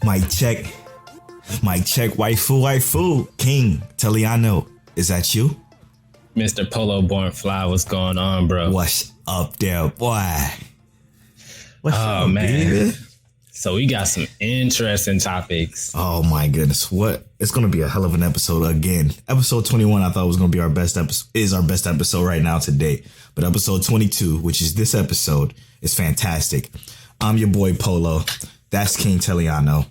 Mic check. Mic check. Waifu. King Teliano. Is that you? Mr. Polo Born Fly, what's going on, bro? What's up there, boy? What's up, man? Baby? So we got some interesting topics. Oh my goodness. What? It's going to be a hell of an episode again. Episode 21, I thought was going to be our best episode, is our best episode right now to date. But episode 22, which is this episode, is fantastic. I'm your boy Polo. That's King Teliano.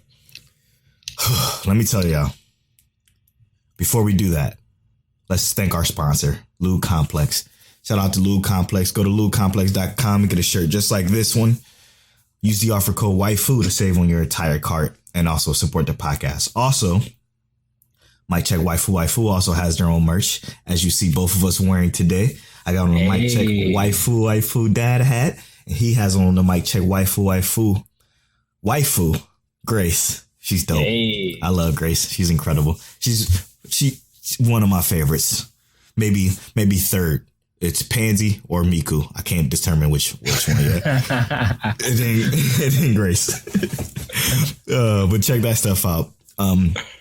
Let me tell y'all, before we do that, let's thank our sponsor, Lube Complex. Shout out to Lube Complex. Go to lubecomplex.com and get a shirt just like this one. Use the offer code Waifu to save on your entire cart and also support the podcast. Also, miccheckwaifuwaifu also has their own merch, as you see both of us wearing today. I got on the miccheckwaifuwaifu dad hat, and he has on the miccheckwaifuwaifu waifu Grace. She's dope. Hey. I love Grace. She's incredible. She's one of my favorites. Maybe third. It's Pansy or Miku. I can't determine which one yet. it ain't Grace. But check that stuff out.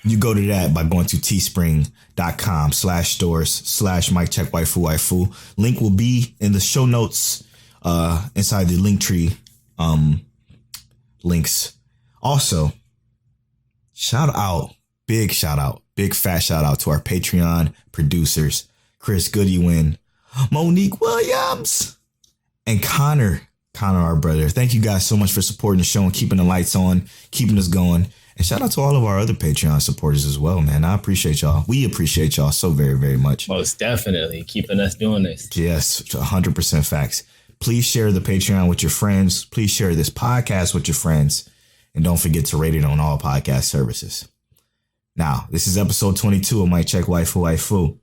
You go to that by going to teespring.com/stores/miccheckwaifuwaifu. Link will be in the show notes inside the Linktree links. Also, big fat shout out to our Patreon producers, Chris Goodywin, Monique Williams, and Connor, our brother. Thank you guys so much for supporting the show and keeping the lights on, keeping us going. And shout out to all of our other Patreon supporters as well, man. I appreciate y'all. We appreciate y'all so very, very much. Most definitely keeping us doing this. Yes, 100% facts. Please share the Patreon with your friends. Please share this podcast with your friends. And don't forget to rate it on all podcast services. Now, this is episode 22 of Mic Check Waifu Waifu.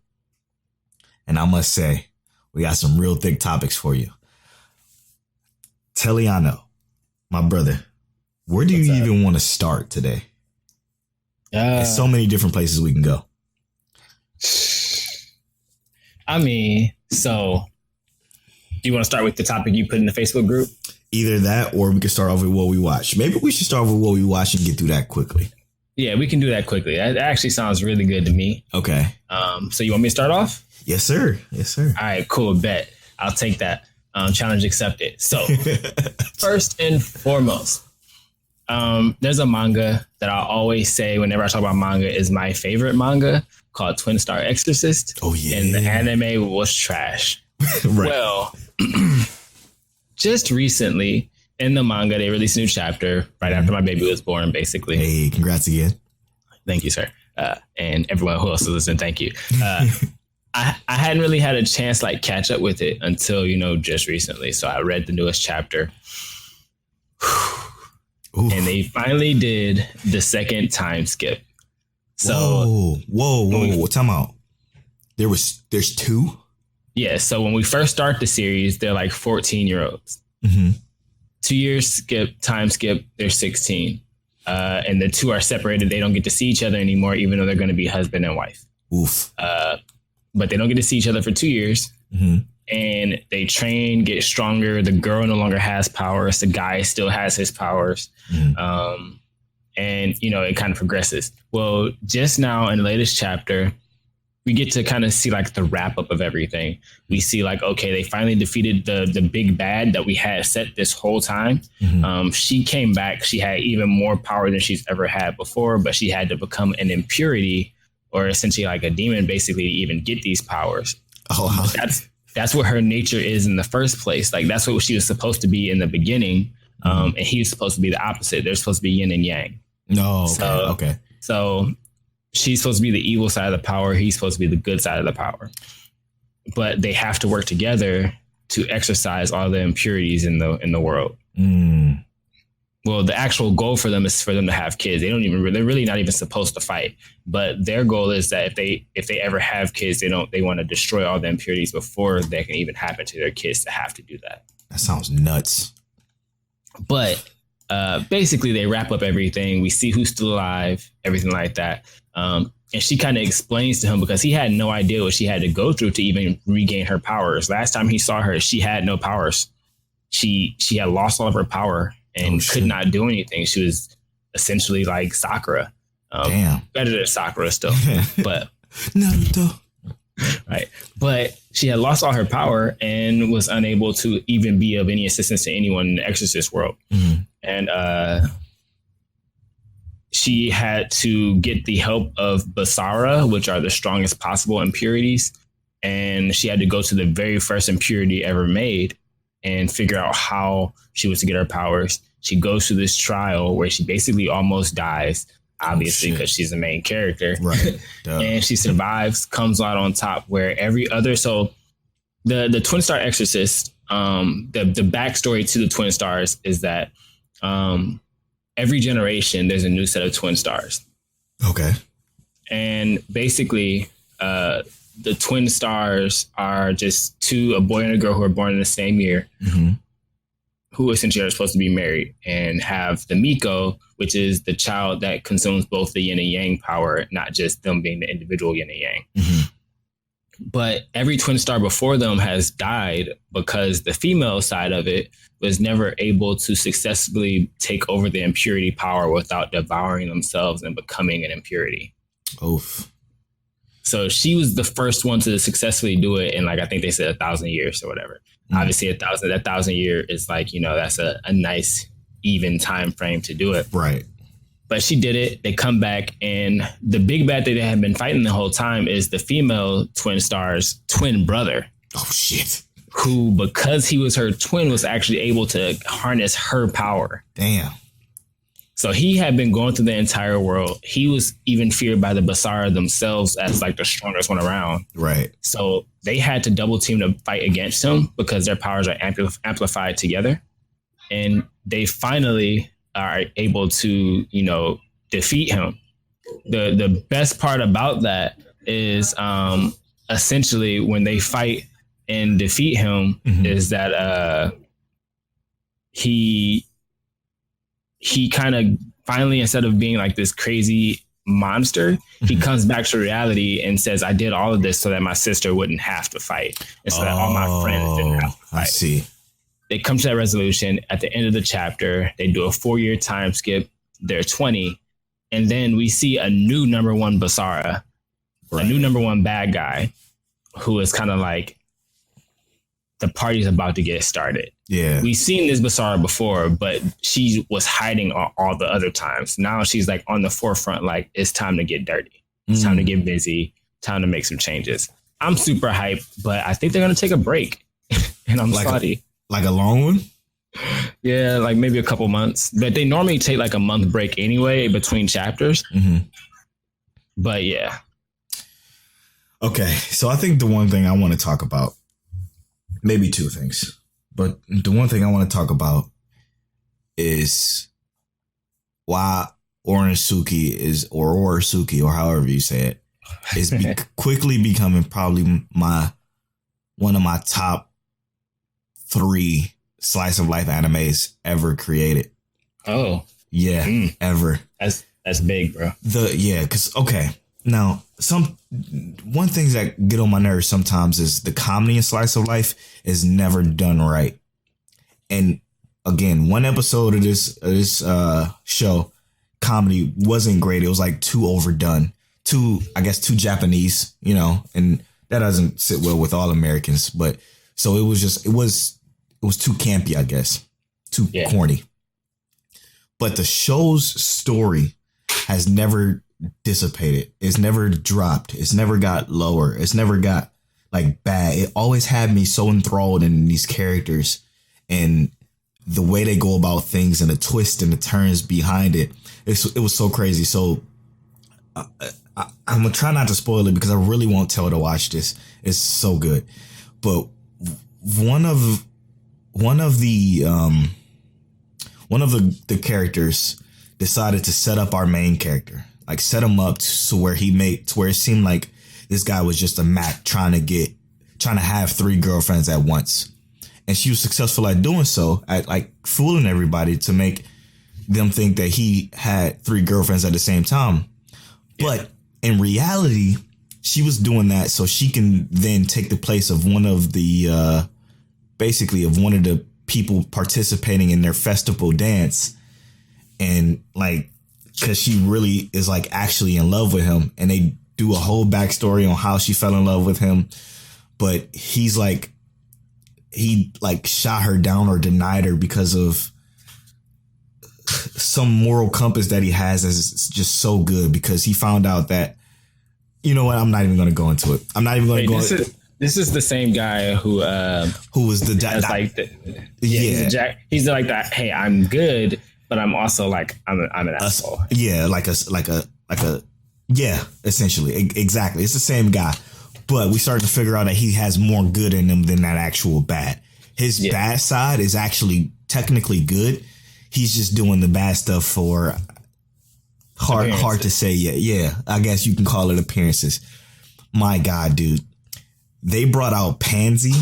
And I must say, we got some real thick topics for you. Teliano, my brother, where do you even want to start today? There's so many different places we can go. I mean, so do you want to start with the topic you put in the Facebook group? Either that, or we can start off with what we watch. Maybe we should start with what we watch and get through that quickly. Yeah, we can do that quickly. That actually sounds really good to me. Okay. So you want me to start off? Yes, sir. All right, cool. Bet. I'll take that. Challenge accepted. So first and foremost, there's a manga that I always say whenever I talk about manga is my favorite manga, called Twin Star Exorcist. Oh, yeah. And the anime was trash. Right. Well, just recently in the manga, they released a new chapter right after my baby was born, basically. Hey, congrats again. Thank you, sir. And everyone who else listened, thank you. I hadn't really had a chance catch up with it until, just recently. So I read the newest chapter. And they finally did the second time skip. So whoa. Time out. There's two? Yeah. So when we first start the series, they're 14-year-olds. Mm-hmm. 2 years time skip, they're 16. And the two are separated. They don't get to see each other anymore, even though they're going to be husband and wife. Oof. But they don't get to see each other for 2 years. Mm-hmm. And they train, get stronger. The girl no longer has powers. The guy still has his powers. Mm-hmm. And, it kind of progresses. Well, just now in the latest chapter, we get to kind of see the wrap up of everything. We see okay, they finally defeated the big bad that we had set this whole time. Mm-hmm. She came back. She had even more power than she's ever had before, but she had to become an impurity, or essentially a demon, basically, to even get these powers. Oh, that's what her nature is in the first place. That's what she was supposed to be in the beginning. And he's supposed to be the opposite. They're supposed to be yin and yang. No. Okay. So she's supposed to be the evil side of the power. He's supposed to be the good side of the power. But they have to work together to exorcise all the impurities in the world. Mm. Well, the actual goal for them is for them to have kids. They're really not even supposed to fight. But their goal is that if they ever have kids, they want to destroy all the impurities before that can even happen to their kids to have to do that. That sounds nuts. But basically, they wrap up everything. We see who's still alive, everything like that. And she kind of explains to him, because he had no idea what she had to go through to even regain her powers. Last time he saw her, she had no powers. She had lost all of her power and could not do anything. She was essentially like Sakura. Damn. Better than Sakura still, but Naruto. Right. But she had lost all her power and was unable to even be of any assistance to anyone in the Exorcist world. Mm-hmm. And she had to get the help of Basara, which are the strongest possible impurities. And she had to go to the very first impurity ever made and figure out how she was to get her powers. She goes through this trial where she basically almost dies, obviously, because she's the main character. Right. And she survives, comes out on top, where every other... So the Twin Star Exorcist, the backstory to the Twin Stars is that every generation, there's a new set of Twin Stars. Okay. And basically... the Twin Stars are just a boy and a girl who are born in the same year, mm-hmm. who essentially are supposed to be married and have the Miko, which is the child that consumes both the yin and yang power, not just them being the individual yin and yang. Mm-hmm. But every Twin Star before them has died because the female side of it was never able to successfully take over the impurity power without devouring themselves and becoming an impurity. Oof. So she was the first one to successfully do it in, like, I think they said 1,000 years or whatever. Mm-hmm. Obviously, that 1,000 year is like, that's a nice even time frame to do it. Right. But she did it. They come back, and the big bad that they had been fighting the whole time is the female Twin Star's twin brother. Oh, shit. Who, because he was her twin, was actually able to harness her power. Damn. So he had been going through the entire world. He was even feared by the Basara themselves as like the strongest one around. Right. So they had to double team to fight against him because their powers are amplified together. And they finally are able to, defeat him. The best part about that is essentially when they fight and defeat him, mm-hmm. is that he kind of finally, instead of being like this crazy monster, mm-hmm. he comes back to reality and says, I did all of this so that my sister wouldn't have to fight. And so that all my friends didn't have to fight. I see. They come to that resolution at the end of the chapter. They do a 4-year time skip. They're 20. And then we see a new number one Basara, right. A new number one bad guy who is kind of like, the party's about to get started. Yeah. We've seen this Basara before, but she was hiding all the other times. Now she's like on the forefront, like it's time to get dirty. It's time to get busy. Time to make some changes. I'm super hyped, but I think they're going to take a break. And I'm sorry. Like a long one? Yeah, like maybe a couple months. But they normally take like a month break anyway between chapters. Mm-hmm. But yeah. Okay, so I think the one thing I want to talk about, maybe two things, but the one thing I want to talk about is why Orensuki or Orisuki, or however you say it, is quickly becoming probably one of my top 3 slice of life animes ever created. Oh, yeah, ever. That's big, bro. Because now one thing that get on my nerves sometimes is the comedy in slice of life is never done right. And again, one episode of this show, comedy wasn't great. It was like too overdone, too Japanese, and that doesn't sit well with all Americans. But so it was too campy, I guess, too corny. But the show's story has never dissipated. It's never dropped. It's never got lower. It's never got like bad. It always had me so enthralled in these characters and the way they go about things and the twists and the turns behind it. It was so crazy. So I'm gonna try not to spoil it because I really won't tell her to watch this. It's so good. But one of the characters decided to set up our main character, like set him up to where it seemed like this guy was just a Mac trying to have 3 girlfriends at once. And she was successful at doing so, at like fooling everybody to make them think that he had 3 girlfriends at the same time. Yeah. But in reality, she was doing that so she can then take the place of one of the people participating in their festival dance. And like because she really is like actually in love with him, and they do a whole backstory on how she fell in love with him. But he shot her down or denied her because of some moral compass that he has that's just so good, because he found out that, you know what, I'm not even going to go into it. I'm not even going to go into it. This is the same guy who was the he's like that. Hey, I'm good, but I'm also like I'm an asshole. Yeah, essentially, exactly. It's the same guy, but we started to figure out that he has more good in him than that actual bad. His bad side is actually technically good. He's just doing the bad stuff for hard to say. Yeah. I guess you can call it appearances. My God, dude. They brought out Pansy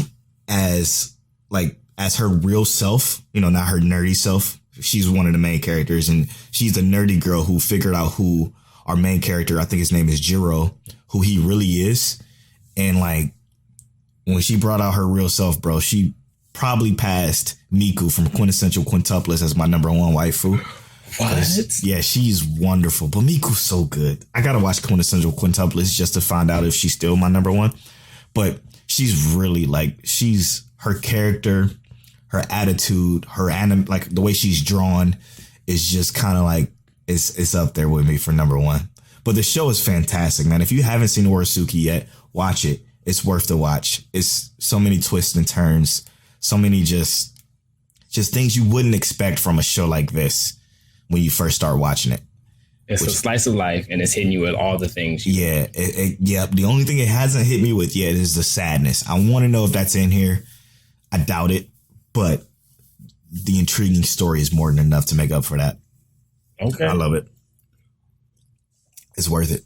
as her real self, not her nerdy self. She's one of the main characters, and she's the nerdy girl who figured out who our main character, I think his name is Jiro, who he really is. And when she brought out her real self, bro, she probably passed Miku from Quintessential Quintuplets as my number one waifu. What? Yeah, she's wonderful. But Miku's so good. I gotta watch Quintessential Quintuplets just to find out if she's still my number one. But she's really her character, her attitude, the way she's drawn is just kind of it's up there with me for number one. But the show is fantastic, man. If you haven't seen Orisuki yet, watch it. It's worth the watch. It's so many twists and turns, so many just things you wouldn't expect from a show like this when you first start watching it. It's a slice of life, and it's hitting you with all the things. The only thing it hasn't hit me with yet is the sadness. I want to know if that's in here. I doubt it, but the intriguing story is more than enough to make up for that. Okay. I love it. It's worth it.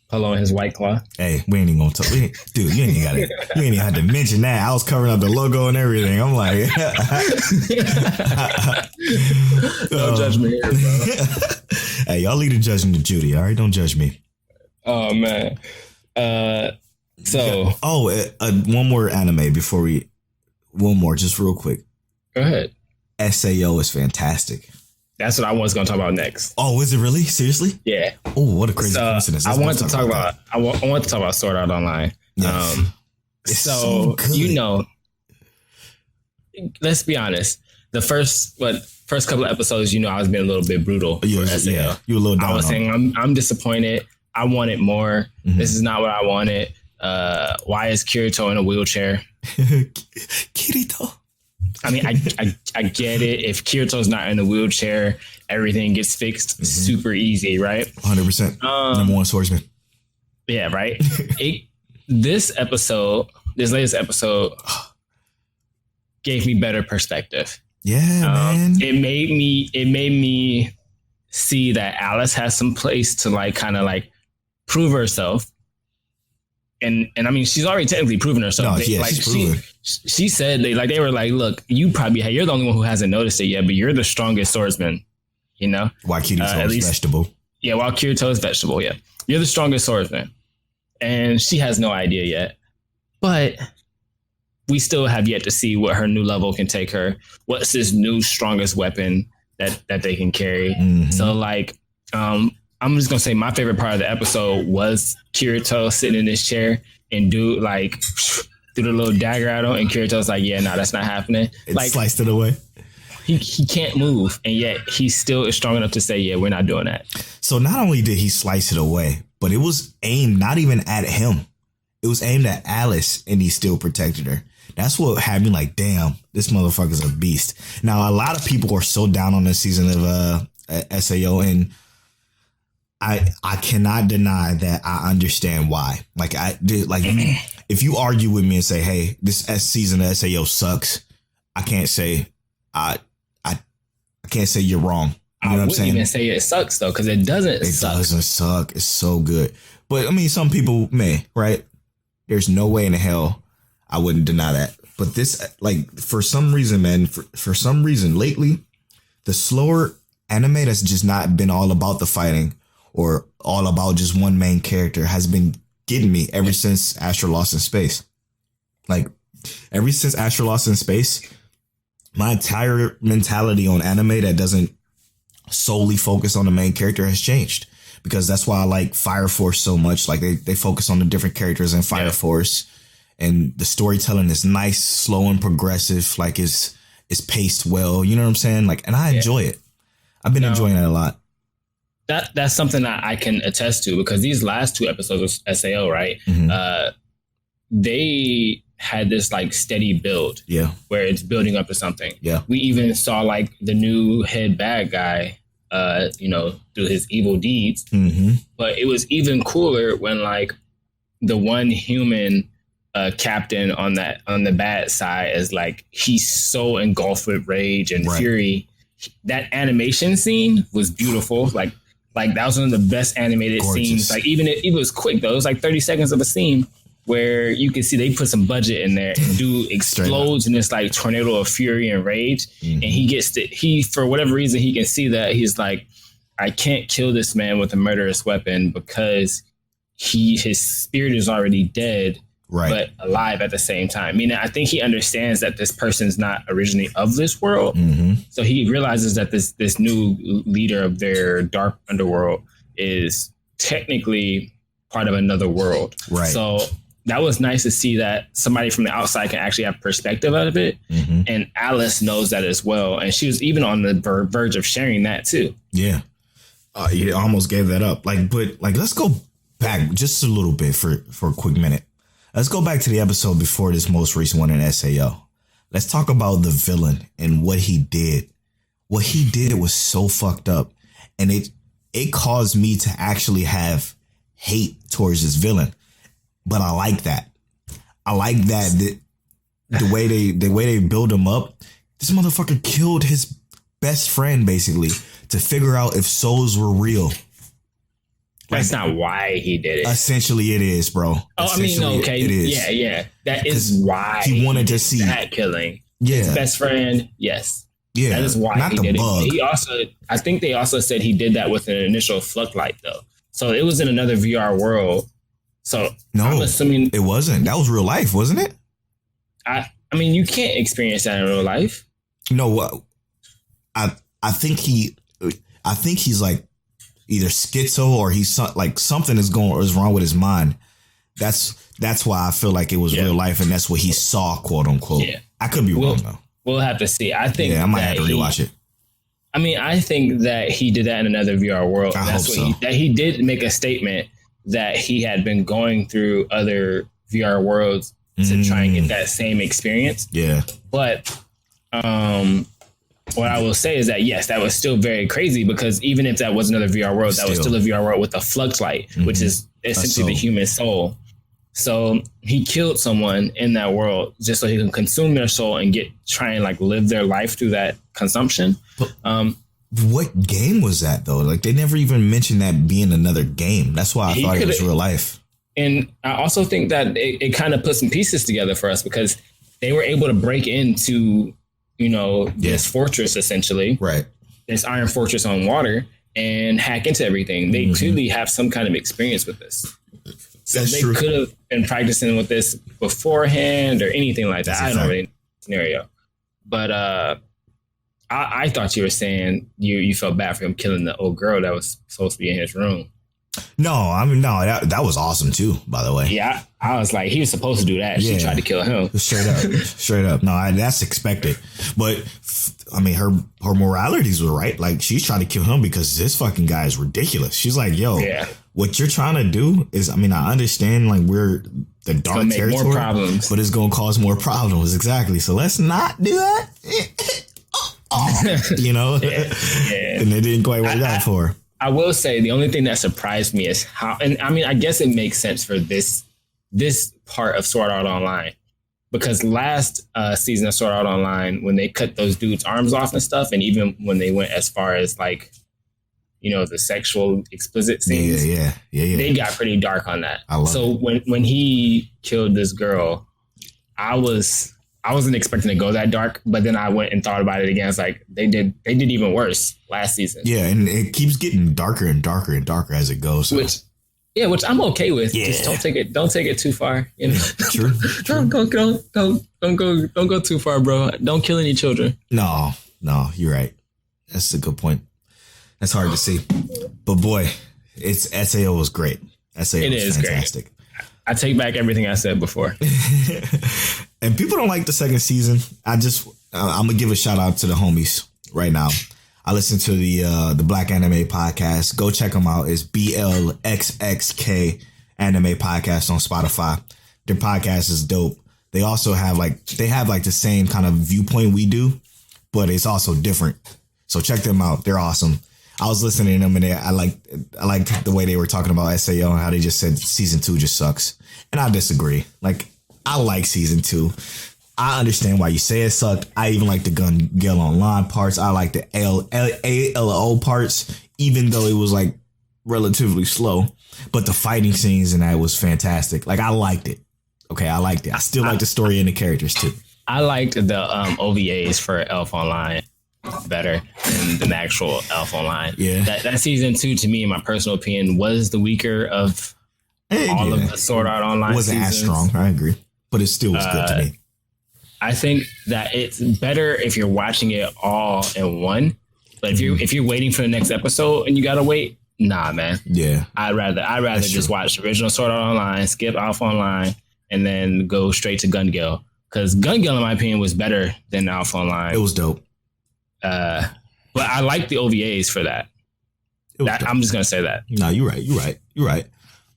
Polo and his White Claw. Hey, we ain't even gonna talk. Dude, you ain't even have to mention that. I was covering up the logo and everything. I'm like, don't judge me here, bro. Hey, y'all leave the judging to Judy. All right, don't judge me. Oh man. One more anime before just real quick. Go ahead. SAO is fantastic. That's what I was going to talk about next. Oh, is it really? Seriously? Yeah. Oh, what a crazy coincidence. I want to talk about Sword Art Online. Yes. So good. Let's be honest. The first couple of episodes, I was being a little bit brutal. You were a little down. I was saying I'm disappointed. I wanted more. Mm-hmm. This is not what I wanted. Why is Kirito in a wheelchair? Kirito. I mean, I get it. If Kirito's not in the wheelchair, everything gets fixed super easy, right? 100%. Number one swordsman. Yeah, right. This latest episode gave me better perspective. Yeah, man. It made me see that Alice has some place to prove herself. And I mean, she's already technically proven herself. No, she's proven. She said they were like, look, you're the only one who hasn't noticed it yet, but you're the strongest swordsman, While Kirito is vegetable. Yeah, while Kirito is vegetable, yeah. You're the strongest swordsman. And she has no idea yet. But we still have yet to see what her new level can take her. What's this new strongest weapon that they can carry? Mm-hmm. So I'm just going to say my favorite part of the episode was Kirito sitting in this chair and threw the little dagger at him, and Kirito's like, yeah, no, that's not happening. It sliced it away. He can't move, and yet he still is strong enough to say, yeah, we're not doing that. So not only did he slice it away, but it was aimed not even at him. It was aimed at Alice, and he still protected her. That's what had me like, damn, this motherfucker's a beast. Now, a lot of people are so down on this season of SAO, and I cannot deny that I understand why. If you argue with me and say, hey, this season of SAO sucks, I can't say I can't say you're wrong. You know what I'm saying? I wouldn't even say it sucks though, because it doesn't suck. It doesn't suck. It's so good. But I mean, some people may, right? There's no way in hell I wouldn't deny that. But this, for some reason, man, for some reason lately, the slower anime that's just not been all about the fighting or all about just one main character has been getting me ever since Astro Lost in Space. Ever since Astro Lost in Space, my entire mentality on anime that doesn't solely focus on the main character has changed, because that's why I like Fire Force so much. Like they focus on the different characters in Fire Force, and the storytelling is nice, slow and progressive. Like it's paced well. You know what I'm saying? Like, and I enjoy it. I've been enjoying it a lot. That's something that I can attest to, because these last 2 episodes of SAO, right? They had this like steady build, where it's building up to something. Yeah, we even saw like the new head bad guy, do his evil deeds. But it was even cooler when like the one human captain on the bad side is like, he's so engulfed with rage and fury. That animation scene was beautiful. Like that was one of the best animated scenes. Like even it was quick though. It was like 30 seconds of a scene where you can see they put some budget in there, and dude explodes in this like tornado of fury and rage. And he for whatever reason, he can see that he's like, I can't kill this man with a murderous weapon because his spirit is already dead, but alive at the same time. Meaning, I think he understands that this person's not originally of this world. So he realizes that this new leader of their dark underworld is technically part of another world. So that was nice to see that somebody from the outside can actually have perspective out of it. And Alice knows that as well. And she was even on the verge of sharing that too. Yeah. You almost gave that up. But let's go back just a little bit for a quick minute. Let's go back to the episode before this most recent one in SAO. Let's talk about the villain and what he did. What he did was so fucked up. And it caused me to actually have hate towards this villain. But I like that. I like that the way they build him up. This motherfucker killed his best friend basically to figure out if souls were real. That's not why he did it. Essentially, it is, bro. Oh, I mean, okay, it is. Yeah. That is why he wanted to see that killing. His best friend. Yes. Yeah, that is why not he the did bug. it. I think they also said he did that with an initial floodlight though. So it was in another VR world. So no, I'm assuming it wasn't. That was real life, wasn't it? I mean, you can't experience that in real life. No, I think he's like either schizo or he's like something is wrong with his mind. That's why I feel like it was real life, and that's what he saw, quote unquote. Yeah. I could be wrong though. We'll have to see. I think I might have to rewatch it. I mean, I think that he did that in another VR world. I hope so. That he did make a statement that he had been going through other VR worlds to try and get that same experience. Yeah. But what I will say is that, yes, that was still very crazy, because even if that was another VR world, that was still a VR world with a flux light, which is essentially the human soul. So he killed someone in that world just so he can consume their soul and try and like live their life through that consumption. What game was that though? Like they never even mentioned that being another game. That's why I thought it was real life. And I also think that it kind of put some pieces together for us, because they were able to break into, this fortress essentially, right? This iron fortress on water, and hack into everything. They clearly have some kind of experience with this. So they could have been practicing with this beforehand or anything like that. I don't really know the scenario. But I thought you were saying you felt bad for him killing the old girl that was supposed to be in his room. No, I mean, no, that was awesome too, by the way. Yeah, I was like, he was supposed to do that. She tried to kill him. Straight up. No, that's expected. But I mean, her moralities were right. Like, she's trying to kill him because this fucking guy is ridiculous. She's like, yo, what you're trying to do is, I mean, I understand like we're the dark territory, more problems, but it's going to cause more problems. Exactly. So let's not do that. And it didn't quite work out for her. I will say the only thing that surprised me is how, and I mean, I guess it makes sense for this part of Sword Art Online, because last season of Sword Art Online, when they cut those dudes' arms off and stuff, and even when they went as far as like, the sexual explicit scenes, they got pretty dark on that. So when he killed this girl, I wasn't expecting to go that dark, but then I went and thought about it again. It's like they did even worse last season. Yeah, and it keeps getting darker and darker and darker as it goes. So. Which I'm okay with. Yeah. Just don't take it too far. True. Don't go too far, bro. Don't kill any children. No, you're right. That's a good point. That's hard to see. But boy, SAO was great. SAO was fantastic. Great. I take back everything I said before. And people don't like the second season. I'm gonna give a shout out to the homies right now. I listen to the Black Anime Podcast. Go check them out. It's BLXXK Anime Podcast on Spotify. Their podcast is dope. They also have the same kind of viewpoint we do, but it's also different. So check them out. They're awesome. I was listening to them and I liked the way they were talking about SAO and how they just said season 2 just sucks. And I disagree. Like, I like season 2. I understand why you say it sucked. I even like the Gun Gale Online parts. I like the ALO parts, even though it was like relatively slow. But the fighting scenes in that was fantastic. Like, I liked it. Okay, I liked it. I still like the story and the characters too. I liked the OVAs for Elf Online better than the actual Elf Online. Yeah, that season 2, to me, in my personal opinion, was the weaker of all of the Sword Art Online. It wasn't as strong. I agree, but it still was good to me. I think that it's better if you're watching it all in one. But if you're waiting for the next episode and you gotta wait, nah, man. Yeah, I'd rather just watch the original Sword Art Online, skip Elf Online, and then go straight to Gun Gale. Because Gun Gale, in my opinion, was better than Alpha Online. It was dope. But I like the OVAs for that. I'm just gonna say that. No, you're right.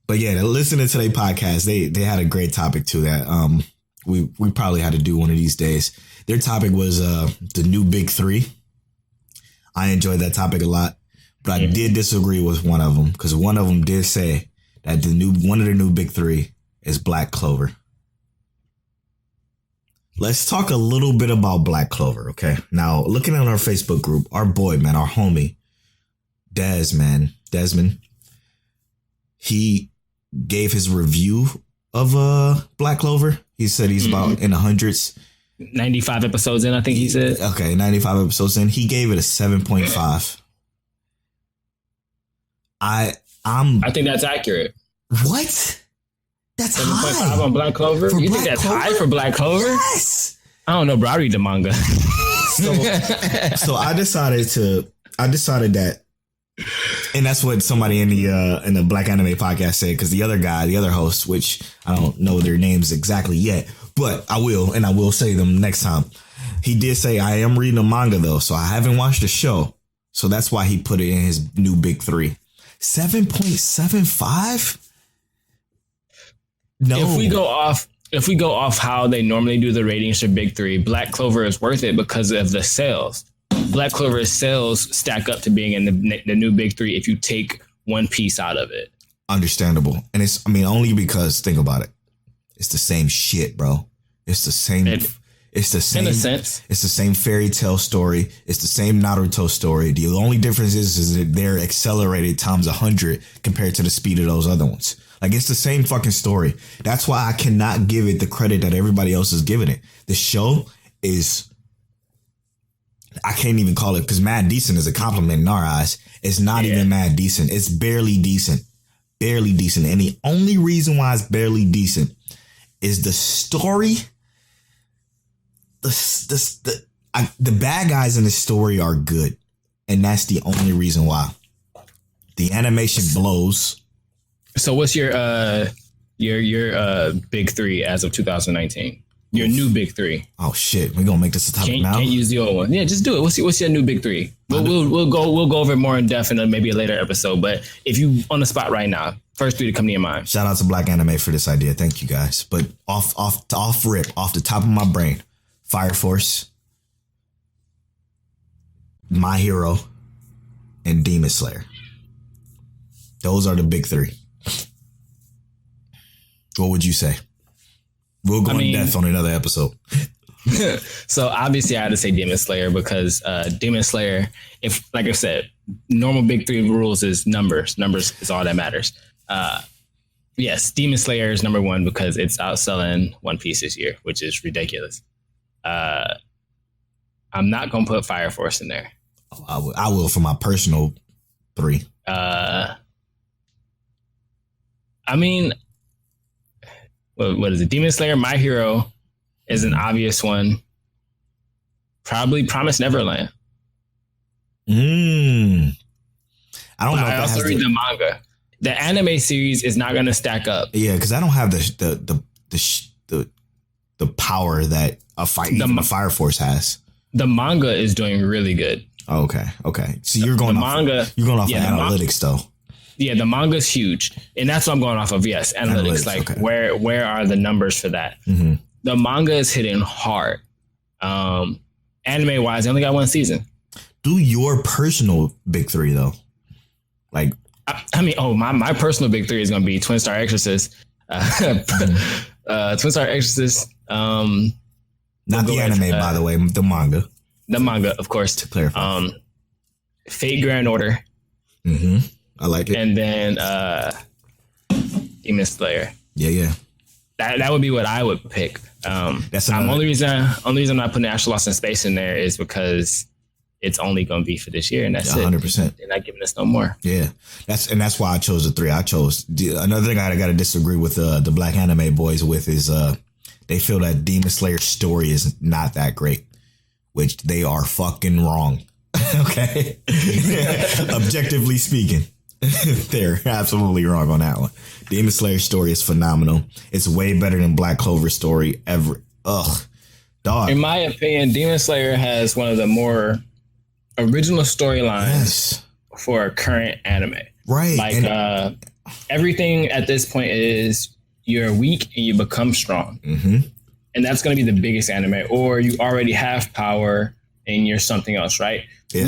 But yeah, listening to their podcast, they had a great topic too that we probably had to do one of these days. Their topic was the new big 3. I enjoyed that topic a lot, but I did disagree with one of them because one of them did say that one of the new big 3 is Black Clover. Let's talk a little bit about Black Clover, okay? Now, looking at our Facebook group, our boy, man, our homie, Desmond, he gave his review of Black Clover. He said he's about in the hundreds. 95 episodes in, I think he said. Okay, 95 episodes in. He gave it a 7.5. I think that's accurate. What? That's 7.5 on Black Clover? You think that's high for Black Clover? Yes. I don't know, bro. I read the manga. So I decided that, and that's what somebody in the Black Anime Podcast said, because the other host, which I don't know their names exactly yet, but I will say them next time. He did say, I am reading a manga though, so I haven't watched the show. So that's why he put it in his new big 3. 7.75? No. If we go off how they normally do the ratings for Big 3, Black Clover is worth it because of the sales. Black Clover's sales stack up to being in the new Big 3 if you take One Piece out of it. Understandable. And only because, think about it. It's the same shit, bro. It's the same. It's the same. In a sense. It's the same fairy tale story. It's the same Naruto story. The only difference is that they're accelerated times 100 compared to the speed of those other ones. Like, it's the same fucking story. That's why I cannot give it the credit that everybody else is giving it. The show is, I can't even call it, because mad decent is a compliment in our eyes. It's not even mad decent. It's barely decent. Barely decent. And the only reason why it's barely decent is the story. The bad guys in the story are good. And that's the only reason why. The animation blows. So what's your big 3 as of 2019? Your new big 3. Oh shit, we're gonna make this a topic now. Can't use the old one. Yeah, just do it. What's your new big 3? We'll go over it more in depth in maybe a later episode. But if you on the spot right now, first 3 to come to your mind. Shout out to Black Anime for this idea. Thank you guys. But off the top of my brain, Fire Force, My Hero, and Demon Slayer. Those are the big 3. What would you say? We'll go in depth on another episode. So obviously I had to say Demon Slayer because Demon Slayer, if like I said, normal big 3 rules is numbers. Numbers is all that matters. Yes, Demon Slayer is number 1 because it's outselling One Piece this year, which is ridiculous. I'm not gonna put Fire Force in there. Oh, I will for my personal 3. What is it? Demon Slayer, My Hero is an obvious one. Probably Promised Neverland. I don't know. I also read the manga. The anime series is not going to stack up. Yeah, because I don't have the power that a Fire Force has. The manga is doing really good. Oh, okay. So you're going off analytics though. Yeah, the manga is huge, and that's what I'm going off of. Yes, analytics. Like where are the numbers for that? Mm-hmm. The manga is hitting hard. Anime wise, I only got one season. Do your personal big three though, like. My personal big three is going to be Twin Star Exorcist, Twin Star Exorcist. Not the anime, by the way, the manga. The manga, of course. To clarify. Fate Grand Order. Mm-hmm. I like it. And then Demon Slayer. Yeah. That would be what I would pick. That's the only reason I'm not putting Astro Lost in Space in there is because it's only going to be for this year, and that's 100%. They're not giving us no more. Yeah, that's why I chose the three. Another thing I got to disagree with the Black Anime Boys with is they feel that Demon Slayer's story is not that great, which they are fucking wrong. Okay, objectively speaking, they're absolutely wrong on that one. Demon Slayer's story is phenomenal. It's way better than Black Clover's story ever. Ugh, dog. In my opinion, Demon Slayer has one of the more original storylines for a current anime. Right. Like everything at this point is you're weak and you become strong. Mm-hmm. And that's going to be the biggest anime. Or you already have power and you're something else, right? Yeah.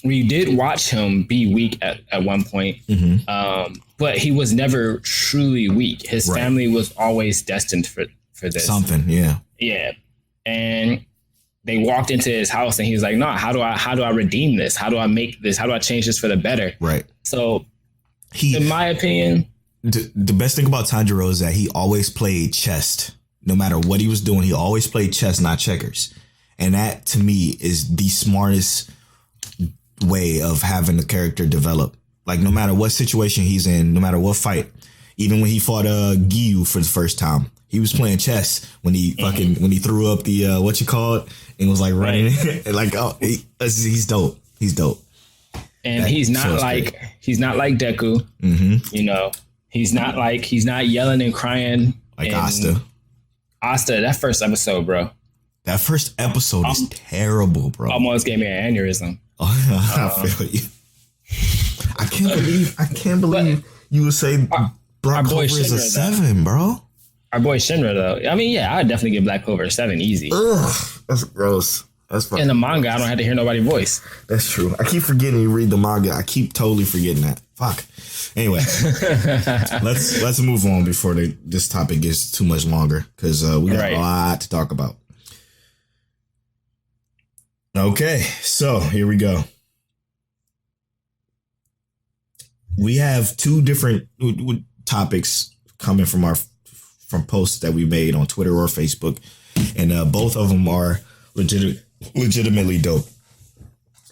We did watch him be weak at one point. Mm-hmm. But he was never truly weak. His family was always destined for this. Something, yeah. Yeah. And they walked into his house and he was like, no, how do I redeem this? How do I make this? How do I change this for the better? Right. So in my opinion, the best thing about Tanjiro is that he always played chess. No matter what he was doing, he always played chess, not checkers. And that to me is the smartest way of having the character develop. Like no matter what situation he's in, no matter what fight, even when he fought Giyu for the first time, he was playing chess when he when he threw up the what you call it and was like running like he's dope. He's dope. And he's not like Deku. Mm-hmm. You know, he's not yelling and crying like Asta. Asta, that first episode, bro. That first episode is terrible, bro. Almost gave me an aneurysm. I feel you. I can't believe you would say Black Clover is a 7, bro. Our boy Shinra, though. I mean, yeah, I'd definitely give Black Clover a 7 easy. Ugh, that's gross. That's in the manga, I don't have to hear nobody's voice. That's true. I keep forgetting you read the manga. I keep totally forgetting that. Fuck. Anyway, let's move on before this topic gets too much longer because we got a lot to talk about. Okay, so here we go. We have two different topics coming from posts that we made on Twitter or Facebook, and both of them are legitimately dope.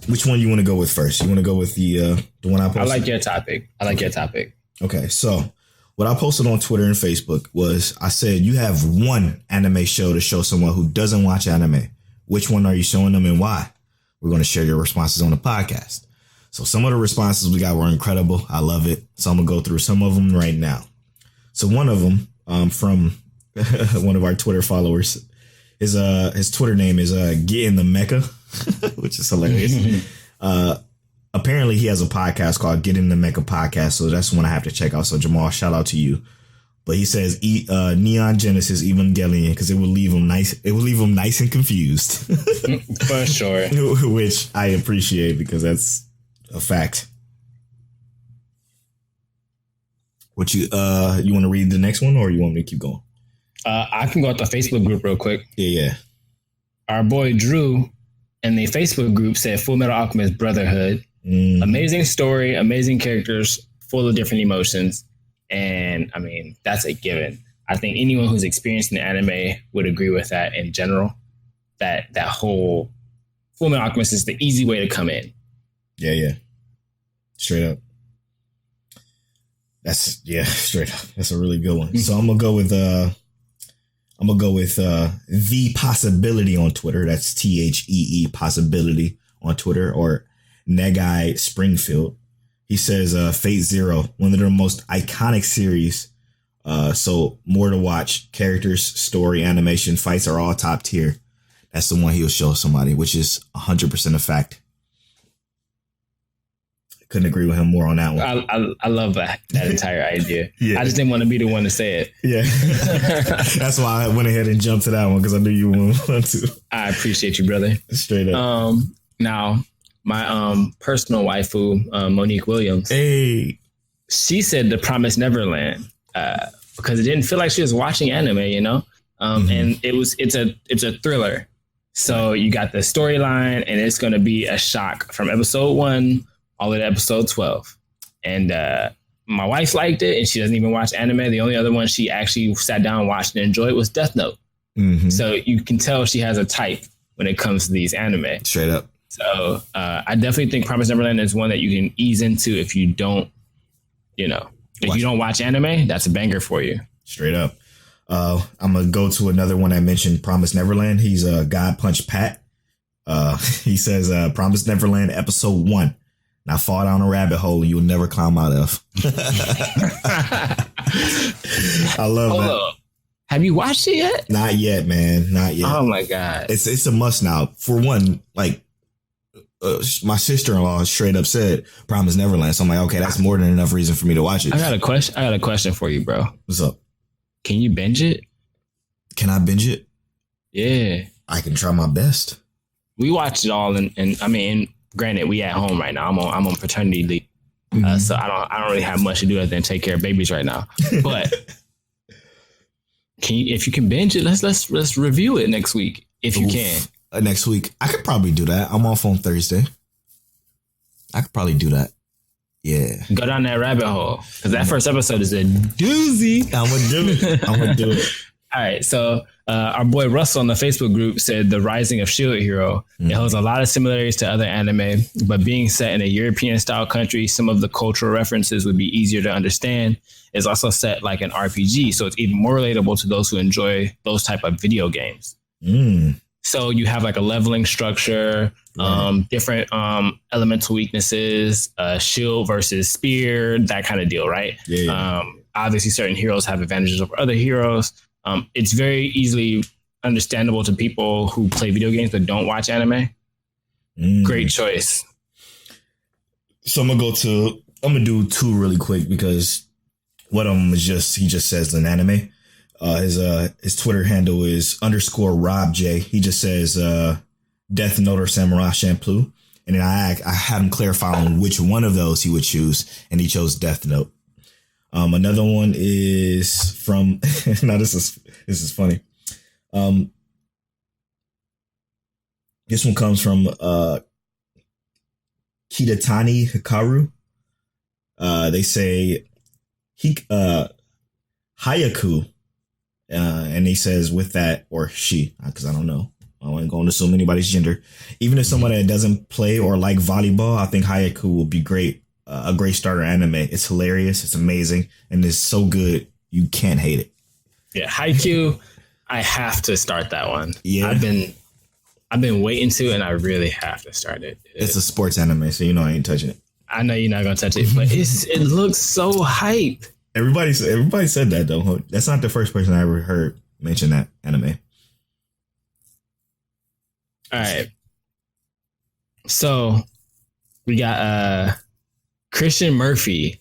Which one you want to go with first? You want to go with the one I posted? I like your topic. Okay, so what I posted on Twitter and Facebook was I said you have one anime show to show someone who doesn't watch anime. Which one are you showing them and why? We're going to share your responses on the podcast. So some of the responses we got were incredible. I love it. So I'm going to go through some of them right now. So one of them from one of our Twitter followers is his Twitter name is Get in the Mecca, which is hilarious. Apparently he has a podcast called Get in the Mecca Podcast. So that's one I have to check out. So Jamal, shout out to you. But he says Neon Genesis Evangelion because it would leave him nice. It would leave him nice and confused. For sure. Which I appreciate because that's a fact. What you want to read the next one or you want me to keep going? I can go out the Facebook group real quick. Yeah. Our boy Drew in the Facebook group said Full Metal Alchemist Brotherhood. Amazing story, amazing characters, full of different emotions. And I mean, that's a given. I think anyone who's experienced in anime would agree with that in general. That whole Full Metal Alchemist is the easy way to come in. Yeah. Straight up. Straight up. That's a really good one. So I'm gonna go with The Possibility on Twitter. That's THEE Possibility on Twitter, or Negai Springfield. He says Fate Zero, one of the most iconic series. So more to watch. Characters, story, animation, fights are all top tier. That's the one he'll show somebody, which is 100% a fact. Couldn't agree with him more on that one. I love that entire idea. Yeah. I just didn't want to be the one to say it. Yeah. That's why I went ahead and jumped to that one, because I knew you would want to. I appreciate you, brother. Straight up. Now, my personal waifu, Monique Williams. Hey. She said The Promised Neverland because it didn't feel like she was watching anime, you know? And it's a thriller. So you got the storyline, and it's going to be a shock from episode 1 all the way to episode 12. And my wife liked it, and she doesn't even watch anime. The only other one she actually sat down and watched and enjoyed was Death Note. Mm-hmm. So you can tell she has a type when it comes to these anime. Straight up. So I definitely think Promised Neverland is one that you can ease into if you don't, you don't watch anime. That's a banger for you. Straight up. I'm going to go to another one I mentioned, Promised Neverland. He's God Punch Pat. He says Promised Neverland episode 1. Now fall down a rabbit hole you'll never climb out of. I love that. Have you watched it yet? Not yet, man. Not yet. Oh my God. It's a must now. For one, like my sister-in-law straight up said Promised Neverland. So I'm like, okay, that's more than enough reason for me to watch it. I got a question for you, bro. What's up? Can you binge it? Can I binge it? Yeah. I can try my best. We watched it all, and I mean, granted, we at home right now. I'm on paternity leave, so I don't really have much to do other than take care of babies right now. But if you can binge it, let's review it next week if you can. Next week, I could probably do that. I'm off on Thursday. I could probably do that. Yeah. Go down that rabbit hole, because that first episode is a doozy. I'm gonna do it. All right, so our boy Russell on the Facebook group said The Rising of Shield Hero. It holds a lot of similarities to other anime, but being set in a European-style country, some of the cultural references would be easier to understand. It's also set like an RPG, so it's even more relatable to those who enjoy those type of video games. So you have like a leveling structure, different elemental weaknesses, shield versus spear, that kind of deal, right? Yeah. Obviously, certain heroes have advantages over other heroes. It's very easily understandable to people who play video games but don't watch anime. Great choice. So I'm gonna do 2 really quick, because one of them is he just says an anime. His Twitter handle is _RobJ. He just says Death Note or Samurai Champloo. And then I had him clarify on which one of those he would choose, and he chose Death Note. Another one is from now this is funny. This one comes from Kitatani Hikaru. They say Hayaku. And he says with that, or she, because I don't know. I wasn't going to assume anybody's gender. Even if someone that doesn't play or like volleyball, I think Hayaku will be great. A great starter anime. It's hilarious. It's amazing. And it's so good. You can't hate it. Yeah. Haikyuu. I have to start that one. Yeah. I've been waiting to, and I really have to start it. It's a sports anime, so you know I ain't touching it. I know you're not going to touch it, but it looks so hype. Everybody said that, though. That's not the first person I ever heard mention that anime. All right. So we got Christian Murphy.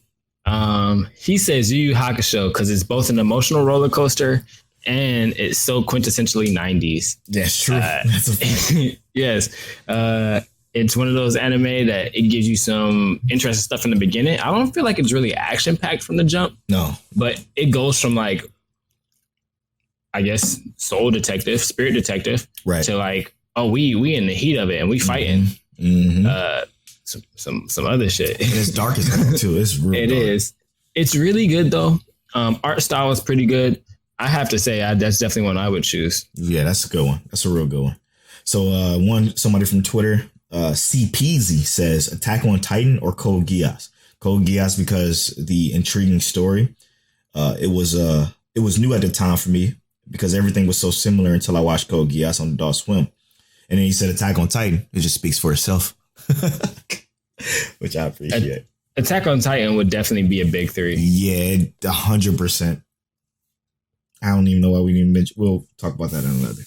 He says Yu Yu Hakusho because it's both an emotional roller coaster and it's so quintessentially 90s. That's true. That's a fact. Yes. It's one of those anime that it gives you some interesting stuff in the beginning. I don't feel like it's really action packed from the jump. No. But it goes from like, I guess, soul detective, spirit detective, right, to like, oh, we in the heat of it and we fighting. Mm-hmm. Some other shit. And it's dark as hell too. It's really dark. Is. It's really good though. Art style is pretty good. I have to say that's definitely one I would choose. Yeah, that's a good one. That's a real good one. So somebody from Twitter, CPZ says Attack on Titan or Code Geass. Code Geass because the intriguing story. It was new at the time for me because everything was so similar until I watched Code Geass on Adult Swim. And then he said Attack on Titan. It just speaks for itself. Which I appreciate. Attack on Titan would definitely be a big 3. Yeah, 100%. I don't even know why we didn't mention. We'll talk about that in another.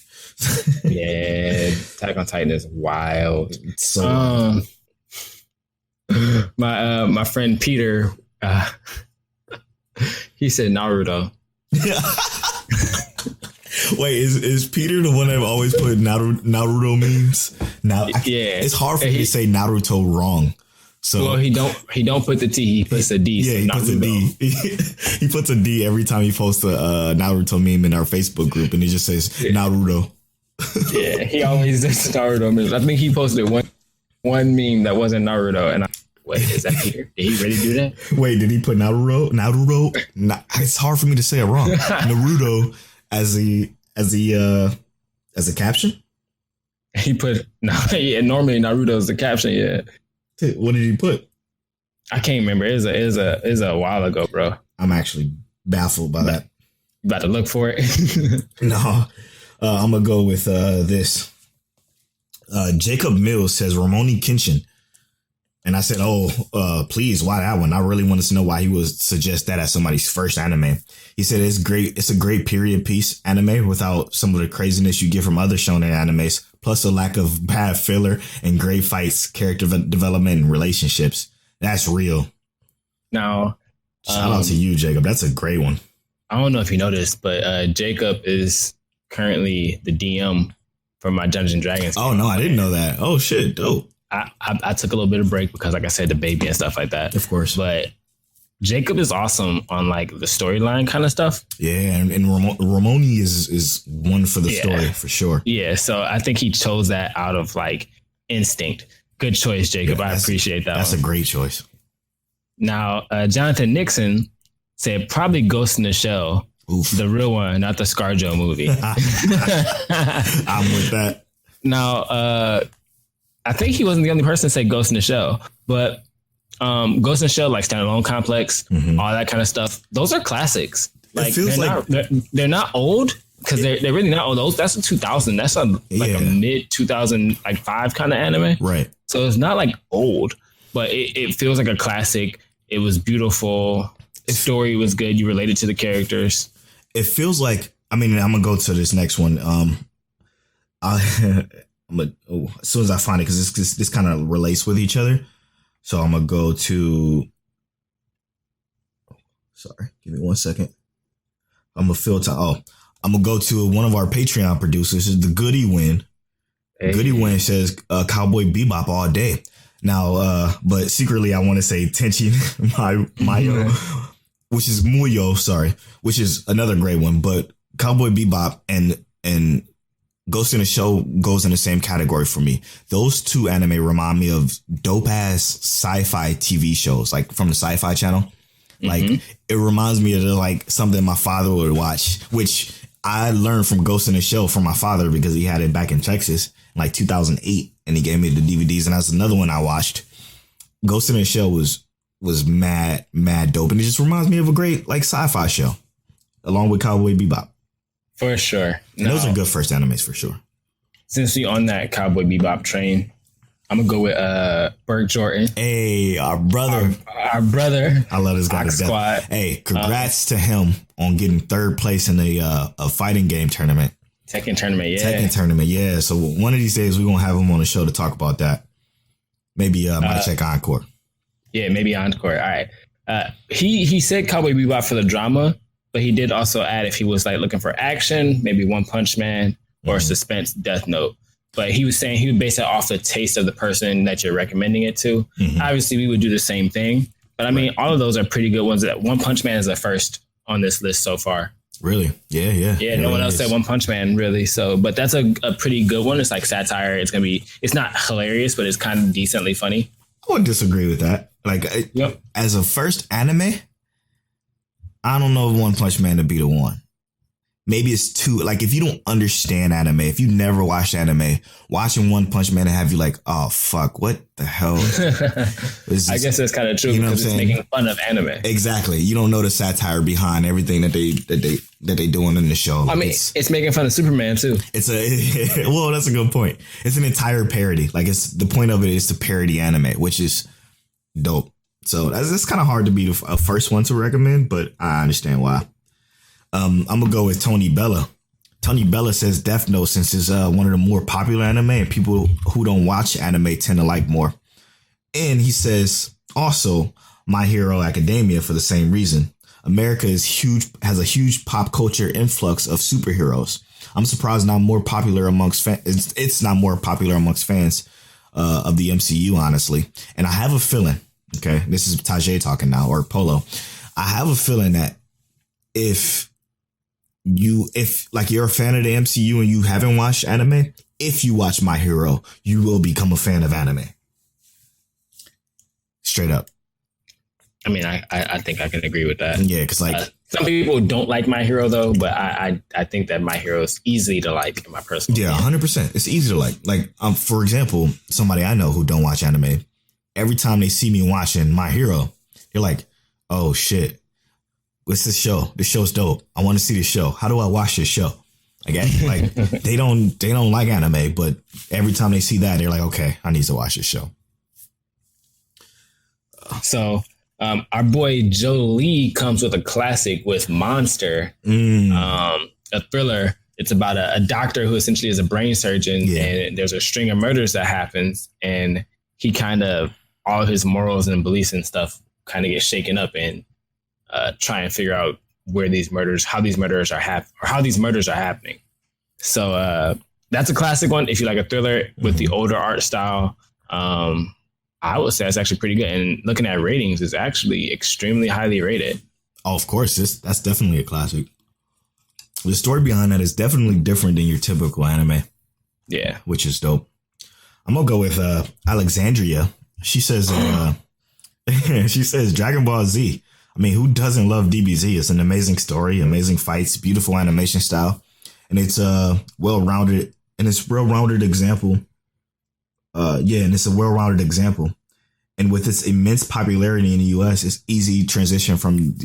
Yeah, Attack on Titan is wild. So my friend Peter, he said Naruto. Wait, is Peter the one that always put Naruto memes? Now, yeah, it's hard for me to say Naruto wrong. So well, he don't put the T, he puts a D. Yeah, so he puts a D. He puts a D every time he posts a Naruto meme in our Facebook group, and he just says Naruto. Yeah, he always does Naruto memes. I think he posted one meme that wasn't Naruto, and wait, is that Peter? Did he really do that? Wait, did he put Naruto? It's hard for me to say it wrong. Naruto as a caption. He put yeah. Normally Naruto is the caption. Yeah. What did he put? I can't remember. It was a while ago, bro. I'm actually baffled by that. You about to look for it? No, I'm gonna go with this. Jacob Mills says Ramoni Kenshin, and I said, "Oh, please, why that one?" I really wanted to know why he would suggest that as somebody's first anime. He said it's great. It's a great period piece anime without some of the craziness you get from other shonen animes, plus a lack of bad filler and great fights, character development, and relationships. That's real. Now, shout out to you, Jacob. That's a great one. I don't know if you know this, but Jacob is currently the DM for my Dungeons and Dragons game. Oh no, I didn't know that. Oh shit, dope. I took a little bit of break because, like I said, the baby and stuff like that. Of course, but Jacob is awesome on like the storyline kind of stuff. Yeah, and Ramoni is one for the story for sure. Yeah, so I think he chose that out of like instinct. Good choice, Jacob. I appreciate that. That's a great choice. Now, Jonathan Nixon said probably Ghost in the Shell. Oof. The real one, not the ScarJo movie. I'm with that. Now, I think he wasn't the only person to say Ghost in the Shell, but Ghost in the Shell, like Standalone Complex, all that kind of stuff, those are classics. Like they're not old because they're really not old. That's a 2000. That's a mid 2005 kind of anime, right? So it's not like old, but it feels like a classic. It was beautiful. The story was good. You related to the characters. It feels like, I mean, I'm gonna go to this next one. As soon as I find it, because this kind of relates with each other. So I'm gonna go to. Sorry, give me 1 second. I'm gonna filter. I'm gonna go to one of our Patreon producers. Is the Goody Win. Hey. Goody Win says Cowboy Bebop all day. Now, but secretly I want to say Tenchi Mayo, which is Muyo. Sorry, which is another great one. But Cowboy Bebop and Ghost in the Shell goes in the same category for me. Those two anime remind me of dope ass sci-fi TV shows, like from the Sci-Fi Channel. Like it reminds me of like something my father would watch, which I learned from Ghost in the Shell from my father because he had it back in Texas in like 2008, and he gave me the DVDs. And that's another one I watched. Ghost in the Shell was mad dope, and it just reminds me of a great like sci-fi show, along with Cowboy Bebop. For sure. And those are good first animes for sure. Since we on that Cowboy Bebop train, I'm gonna go with Burt Jordan. Hey, our brother. Our brother. I love this guy to death. Hey, congrats to him on getting third place in a fighting game tournament. Tekken tournament, yeah. Tekken tournament, yeah. So one of these days we're gonna have him on the show to talk about that. Maybe might check Encore. Yeah, maybe Encore. All right. He said Cowboy Bebop for the drama, but he did also add if he was like looking for action, maybe One Punch Man or suspense, Death Note. But he was saying he would base it off the taste of the person that you're recommending it to. Obviously, we would do the same thing. But I mean, all of those are pretty good ones. That One Punch Man is the first on this list so far. Really? Yeah. Yeah, no one else said One Punch Man, really. So, but that's a pretty good one. It's like satire. It's not hilarious, but it's kind of decently funny. I would disagree with that. Like, as a first anime, I don't know if One Punch Man to be the one. Maybe it's too, like, if you don't understand anime, if you never watched anime, watching One Punch Man and have you like, oh, fuck, what the hell? I guess that's kind of true, because it's making fun of anime. Exactly. You don't know the satire behind everything that they doing in the show. I mean, it's making fun of Superman too. Well, that's a good point. It's an entire parody. Like, the point of it is to parody anime, which is dope. So that's kind of hard to be the first one to recommend, but I understand why. I'm gonna go with Tony Bella. Tony Bella says Death Note since it's one of the more popular anime and people who don't watch anime tend to like more. And he says also My Hero Academia for the same reason. America has a huge pop culture influx of superheroes. I'm surprised not more popular amongst fans. It's not more popular amongst fans of the MCU, honestly. And I have a feeling, okay, this is Tajay talking now, or Polo. I have a feeling that if you're a fan of the MCU and you haven't watched anime, if you watch My Hero, you will become a fan of anime. Straight up. I mean, I think I can agree with that. Yeah, because some people don't like My Hero though, but I think that My Hero is easy to like in my personal. Yeah, 100%. It's easy to like. Like, for example, somebody I know who don't watch anime, every time they see me watching My Hero, they're like, "Oh shit, what's this show? This show's dope. I want to see this show. How do I watch this show?" Again, like they don't like anime, but every time they see that, they're like, "Okay, I need to watch this show." So. Our boy Joe Lee comes with a classic with Monster, a thriller. It's about a doctor who essentially is a brain surgeon, and there's a string of murders that happens, and he kind of all of his morals and beliefs and stuff kind of get shaken up and try and figure out how these murders are happening. So that's a classic one. If you like a thriller with the older art style. I would say it's actually pretty good. And looking at ratings, it's actually extremely highly rated. Oh, of course. That's definitely a classic. The story behind that is definitely different than your typical anime. Yeah. Which is dope. I'm going to go with Alexandria. She says, she says Dragon Ball Z. I mean, who doesn't love DBZ? It's an amazing story, amazing fights, beautiful animation style. And it's well-rounded example. And it's a well-rounded example. And with its immense popularity in the U.S., it's easy transition from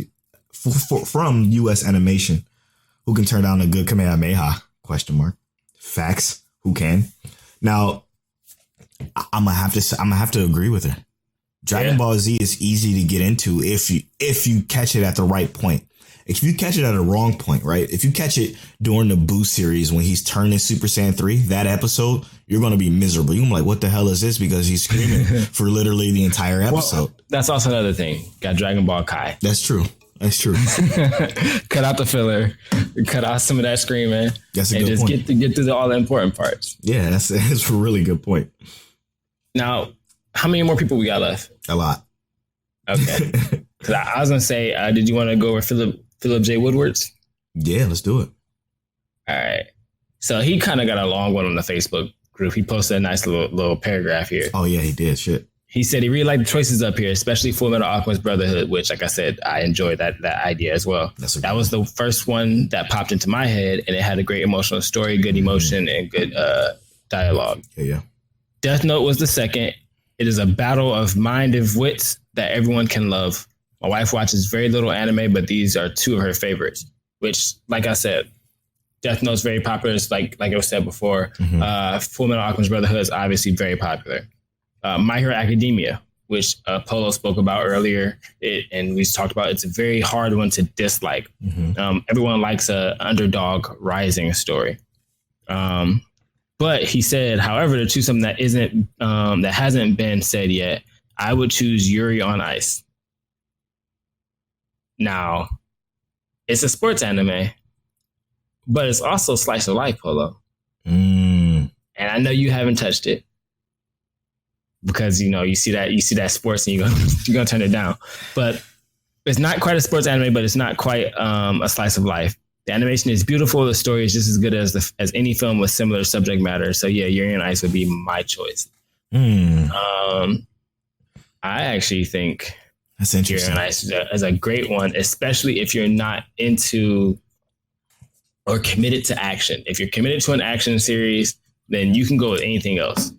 U.S. animation. Who can turn down a good Kamehameha? ? Facts. Who can? Now, I'm gonna have to agree with her. Dragon Ball Z is easy to get into if you catch it at the right point. If you catch it at a wrong point, right? If you catch it during the Boo series when he's turning Super Saiyan 3, that episode, you're going to be miserable. You're like, what the hell is this? Because he's screaming for literally the entire episode. Well, that's also another thing. Got Dragon Ball Kai. That's true. Cut out the filler. Cut out some of that screaming. That's a good point. And just get through all the important parts. Yeah, that's a really good point. Now, how many more people we got left? A lot. Okay. Because I was going to say, did you want to go over Philip J. Woodward's? Yeah, let's do it. All right. So he kind of got a long one on the Facebook group. He posted a nice little paragraph here. Oh, yeah, he did. Shit. He said he really liked the choices up here, especially Full Metal Alchemist Brotherhood, which, like I said, I enjoyed that idea as well. That was the first one that popped into my head, and it had a great emotional story, good emotion, and good dialogue. Yeah. Death Note was the second. It is a battle of mind and wits that everyone can love. My wife watches very little anime, but these are two of her favorites, which, like I said, Death Note is very popular. It's like it was said before. Full Metal Alchemist Brotherhood is obviously very popular. My Hero Academia, which Polo spoke about earlier, and we talked about, it's a very hard one to dislike. Everyone likes a underdog rising story. But he said, however, to choose something that hasn't been said yet, I would choose Yuri on Ice. Now, it's a sports anime, but it's also slice of life, Polo. And I know you haven't touched it because you see that sports and you're gonna turn it down. But it's not quite a sports anime, but it's not quite a slice of life. The animation is beautiful. The story is just as good as any film with similar subject matter. So yeah, Yuri on Ice would be my choice. I actually think that's interesting. Yuri on Ice is a great one, especially if you're not into or committed to action. If you're committed to an action series, then you can go with anything else.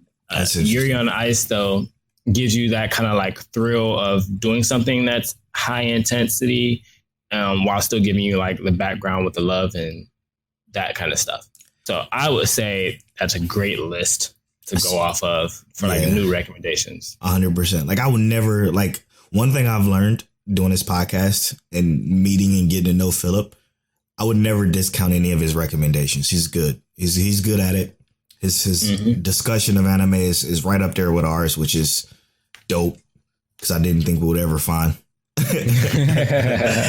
Yuri on Ice, though, gives you that kind of like thrill of doing something that's high intensity, while still giving you like the background with the love and that kind of stuff. So I would say that's a great list to go off of for like new recommendations. 100%. Like I would never, like One thing I've learned doing this podcast and meeting and getting to know Philip, I would never discount any of his recommendations. He's good. He's good at it. His discussion of anime is right up there with ours, which is dope because I didn't think we would ever find.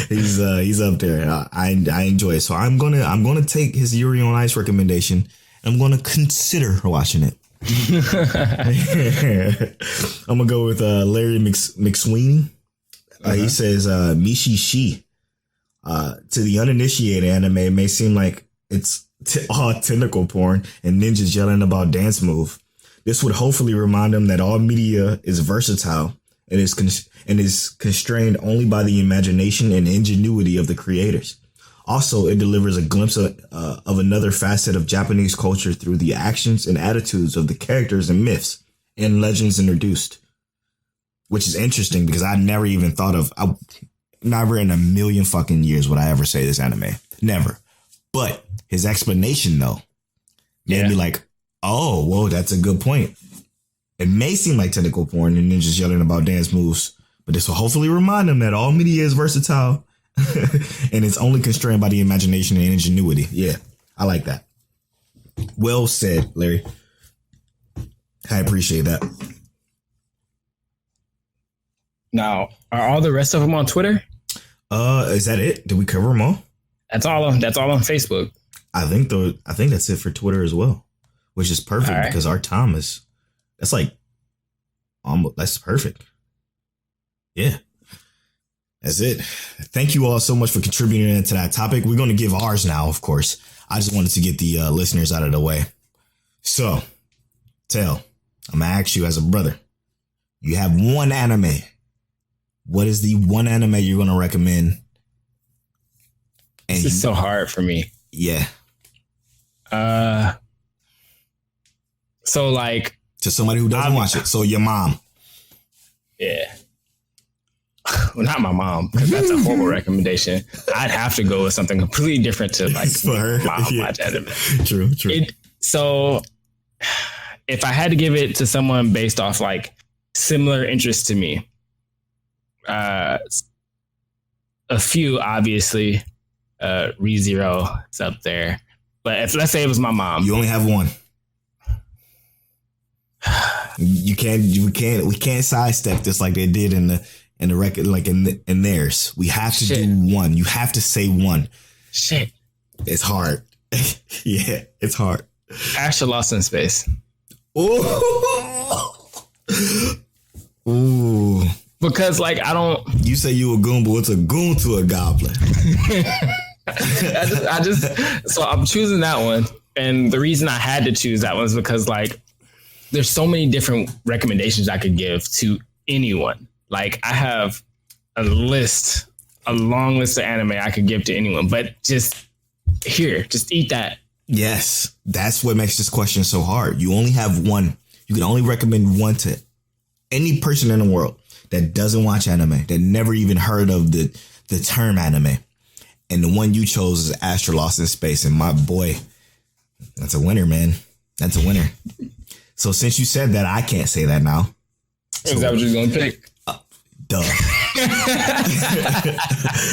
He's up there. I enjoy it. So I'm gonna take his Yuri on Ice recommendation and I'm gonna consider watching it. I'm gonna go with Larry McSweeney. He says Mishi Shi. To the uninitiated, anime may seem like it's all tentacle porn and ninjas yelling about dance move. This would hopefully remind them that all media is versatile and is constrained only by the imagination and ingenuity of the creators. Also, it delivers a glimpse of another facet of Japanese culture through the actions and attitudes of the characters and myths and legends introduced, which is interesting because I never even thought of, never in a million fucking years would I ever say this anime. Never. But his explanation, though, made me like, oh, whoa, that's a good point. It may seem like tentacle porn and ninjas yelling about dance moves, but this will hopefully remind them that all media is versatile and it's only constrained by the imagination and ingenuity. Yeah, I like that. Well said, Larry. I appreciate that. Now, are all the rest of them on Twitter? Is that it? Did we cover them all? That's all on Facebook. I think that's it for Twitter as well, which is perfect because our time is that's perfect. Yeah. That's it. Thank you all so much for contributing into that topic. We're going to give ours now, of course. I just wanted to get the listeners out of the way. So, Tail, I'm going to ask you as a brother. You have one anime. What is the one anime you're going to recommend? And this is so hard for me. Yeah. So like to somebody who doesn't watch it. So your mom. Yeah. Well, not my mom, because that's a horrible recommendation. I'd have to go with something completely different to like for her. Mom watch anime. True. So if I had to give it to someone based off like similar interests to me, a few obviously, ReZero is up there. But if let's say it was my mom, you only have one. We can't sidestep this like they did in the record, like in theirs. We have to do one. You have to say one. Shit. It's hard. Yeah, it's hard. Asher Lost in Space. Ooh. Because like I don't. You say you a goon, but it's a goon to a goblin. So I'm choosing that one, and the reason I had to choose that one is because like there's so many different recommendations I could give to anyone. Like I have a long list of anime I could give to anyone, but just eat that. Yes, that's what makes this question so hard. You only have one. You can only recommend one to any person in the world that doesn't watch anime, that never even heard of the term anime. And the one you chose is Asher Lost in Space. And my boy, that's a winner, man. That's a winner. So since you said that, I can't say that now. Is that what you're going to pick? Duh.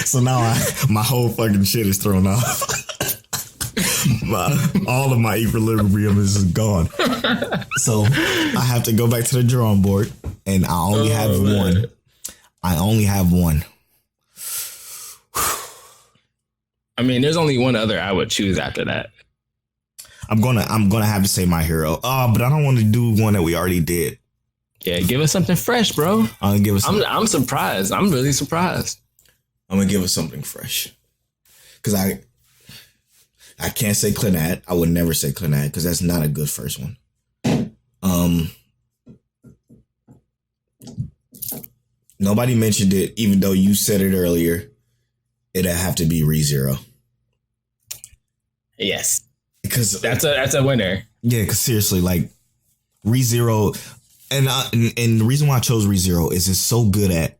So now my whole fucking shit is thrown off. All of my equilibrium is gone. So I have to go back to the drawing board, and I only have one. I only have one. I mean, there's only one other I would choose after that. I'm gonna have to say My Hero. But I don't want to do one that we already did. Yeah, give us something fresh, bro. I'm surprised. I'm really surprised. I'm gonna give us something fresh, because I can't say Clannad. I would never say Clannad because that's not a good first one. Nobody mentioned it, even though you said it earlier. It'd have to be ReZero. Yes, because that's a winner. Yeah, because seriously, like ReZero, and the reason why I chose ReZero is it's so good at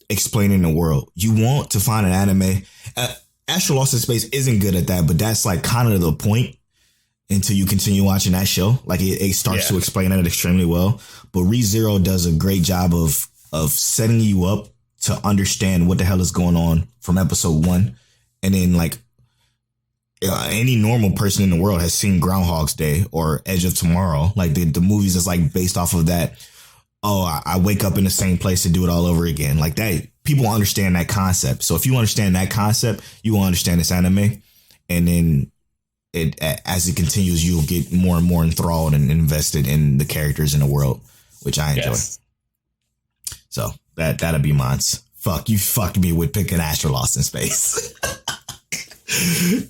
explaining the world. You want to find an anime. Asher Lost in Space isn't good at that, but that's like kind of the point until you continue watching that show. Like it starts to explain it extremely well. But ReZero does a great job of of setting you up to understand what the hell is going on from episode 1. And then like any normal person in the world has seen Groundhog's Day or Edge of Tomorrow. Like the movies is like based off of that. Oh, I wake up in the same place to do it all over again. Like that, people understand that concept. So if you understand that concept, you will understand this anime. And then as it continues, you'll get more and more enthralled and invested in the characters in the world, which I enjoy. Yes. So that'll be mine. Fuck, you fucked me with picking Astro Lost in Space.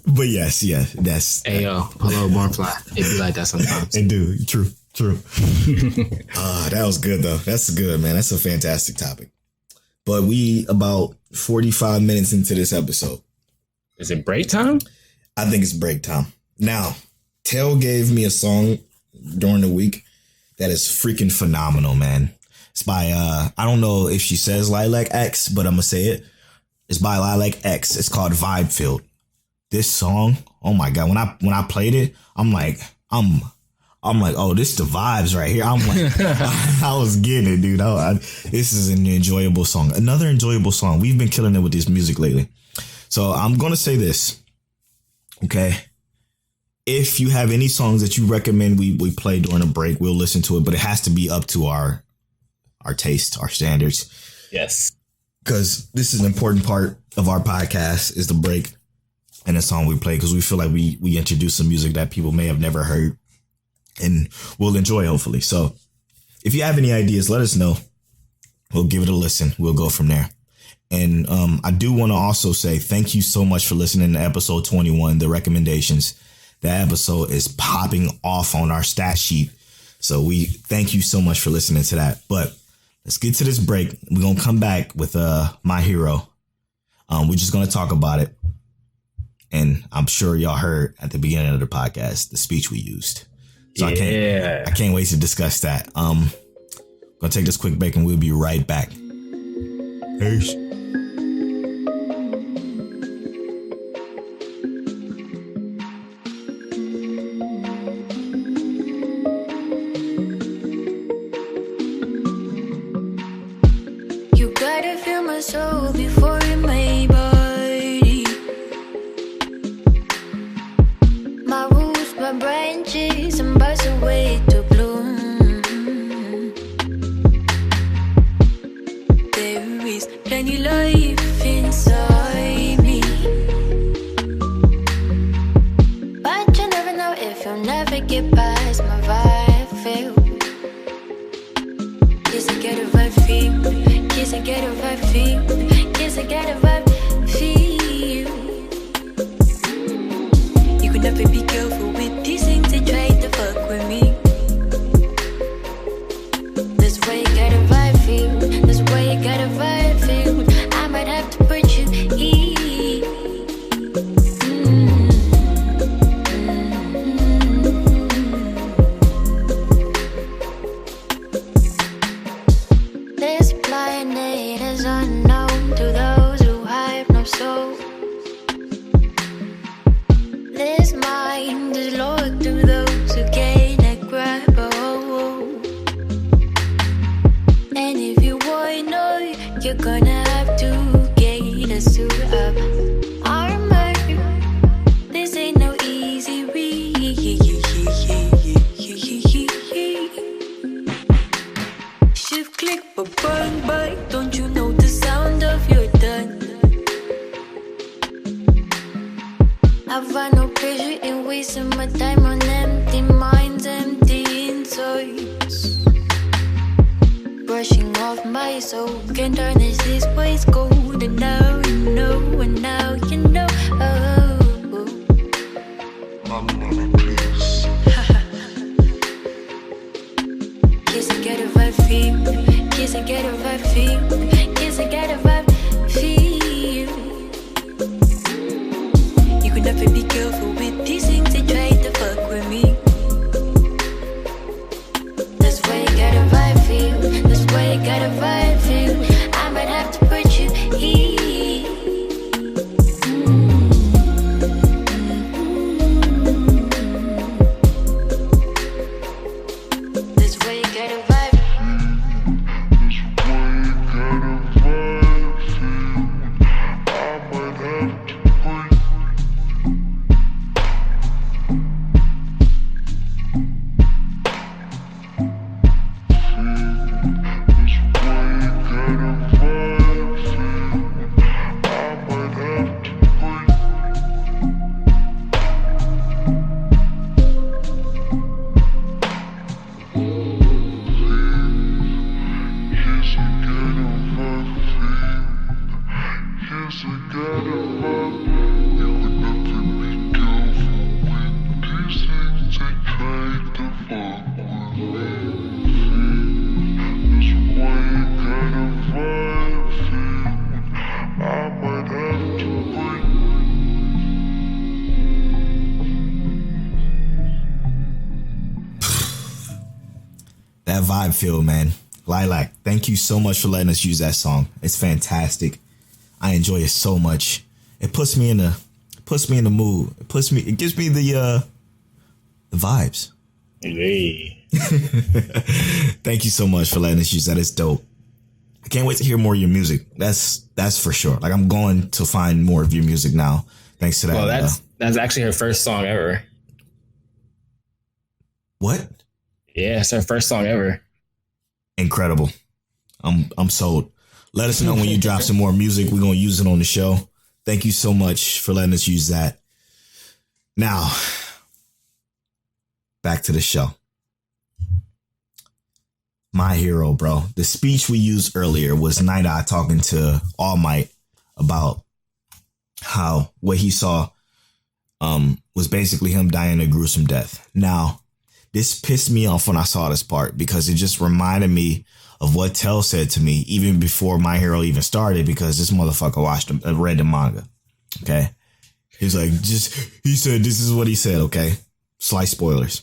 But yes, yeah, that's. Hey yo, hello, Barnfly. It be like that sometimes. It do. True. That was good though. That's good, man. That's a fantastic topic. But we about 45 minutes into this episode. Is it break time? I think it's break time. Now, Tail gave me a song during the week that is freaking phenomenal, man. It's by I don't know if she says Lilac X, but I'm gonna say it. It's by Lilac X. It's called Vibe Filled. This song, oh my god, when I played it, I'm like, oh, this is the vibes right here. I'm like, I was getting it, dude. This is an enjoyable song. Another enjoyable song. We've been killing it with this music lately. So I'm going to say this. Okay. If you have any songs that you recommend we play during a break, we'll listen to it, but it has to be up to our taste, our standards. Yes. Because this is an important part of our podcast is the break and the song we play, because we feel like we introduce some music that people may have never heard and will enjoy, hopefully. So if you have any ideas, let us know. We'll give it a listen. We'll go from there. And I do want to also say thank you so much for listening to episode 21, the recommendations. That episode is popping off on our stat sheet. So we thank you so much for listening to that. But let's get to this break. We're going to come back with My Hero. We're just going to talk about it. And I'm sure y'all heard at the beginning of the podcast the speech we used. So yeah. I can't wait to discuss that. Gonna take this quick break and we'll be right back. Peace. You gotta feel my soul before it may body. My roots, my branches, and buds away to bloom. There is plenty life inside me, but you never know if you'll never get past my vibe feel. Yes, I get a vibe feel. Yes, I get a vibe feel. Yes, I get a vibe feel. You could never be careful with these things that try to fuck with me. That's why you got a vibe feel. That's why you got a vibe feel. I might have to put you in. This planet is unknown to those who have no soul. This mind is locked to those who cannot grab a hold. And if you wanna know, you're gonna have to get a suit of armor. This ain't no easy read. Shift click but burn by. Don't you know the sound of your done? I find no pleasure in wasting my time on empty minds, empty insides. Brushing off my soul can tarnish this place gold. And now you know, and now you know. Kiss and get a vibe feel. Kiss and get a vibe feel. Kiss and get a vibe feel. You could never be careful with these things that try to fuck with me. That's why you got a vibe feel. That's why you got a vibe feel. I might have to put you That vibe feel, man. Lilac, thank you so much for letting us use that song. It's fantastic. I enjoy it so much. It puts me in the mood. It gives me the vibes. Hey. Thank you so much for letting us use that. It's dope. I can't wait to hear more of your music. That's for sure. Like, I'm going to find more of your music now. Thanks to that. Well, that's actually her first song ever. What? Yeah, it's her first song ever. Incredible. I'm sold. Let us know when you drop some more music. We're going to use it on the show. Thank you so much for letting us use that. Now, back to the show. My hero, bro. The speech we used earlier was Night Eye talking to All Might about how what he saw was basically him dying a gruesome death. Now, this pissed me off when I saw this part because it just reminded me of what Tell said to me even before My Hero even started, because this motherfucker read the manga. Okay. He's like, he said, this is what he said. Okay. Slight spoilers.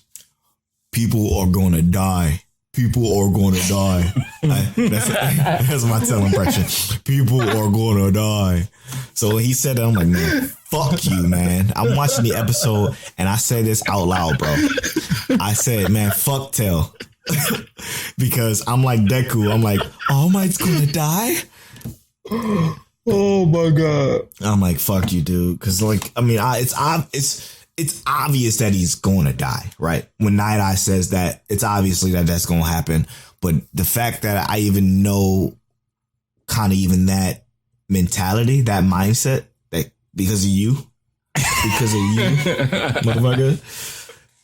People are going to die. People are going to die. That's my Tell impression. People are going to die. So when he said that, I'm like, man, fuck you, man. I'm watching the episode and I said this out loud, bro. I said, man, fuck Tell. Because I'm like Deku. I'm like, All Might's going to die? Oh my God. I'm like, fuck you, dude. Because, like, I mean, it's obvious that he's going to die, right? When Night Eye says that, it's obviously that's going to happen. But the fact that I even know kind of even that mentality, that mindset, that because of you, motherfucker,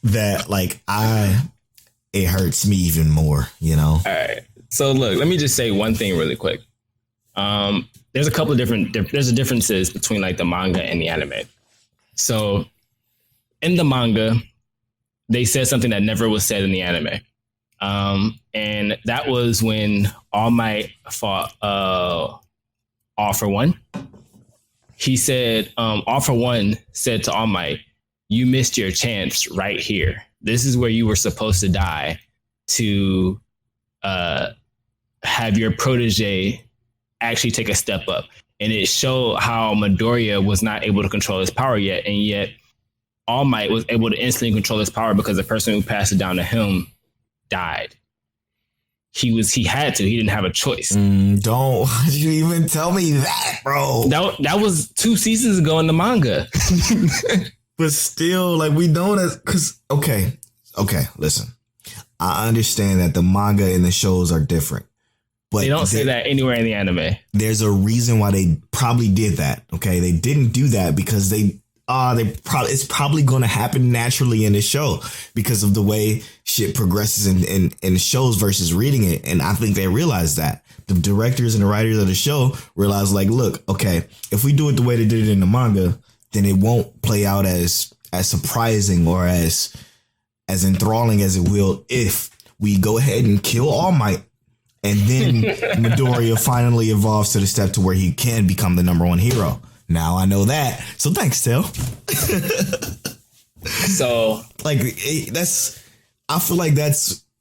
that like it hurts me even more, you know? All right. So look, let me just say one thing really quick. There's a couple of differences between like the manga and the anime. So in the manga, they said something that never was said in the anime. And that was when All Might fought All For One. He said, All For One said to All Might, you missed your chance right here. This is where you were supposed to die to have your protege actually take a step up. And it showed how Midoriya was not able to control his power yet. And yet All Might was able to instantly control his power because the person who passed it down to him died. He had to. He didn't have a choice. Why did you even tell me that, bro? That was 2 seasons ago in the manga. But still, like, we know that because, okay, listen. I understand that the manga and the shows are different. But they don't say that anywhere in the anime. There's a reason why they probably did that, okay? They didn't do that because it's probably going to happen naturally in the show because of the way shit progresses in shows versus reading it. And I think they realized that. The directors and the writers of the show realized, like, look, okay, if we do it the way they did it in the manga, then it won't play out as surprising or as enthralling as it will if we go ahead and kill All Might. And then Midoriya finally evolves to the step to where he can become the #1 hero. Now I know that. So thanks, Tell. So, like, I feel like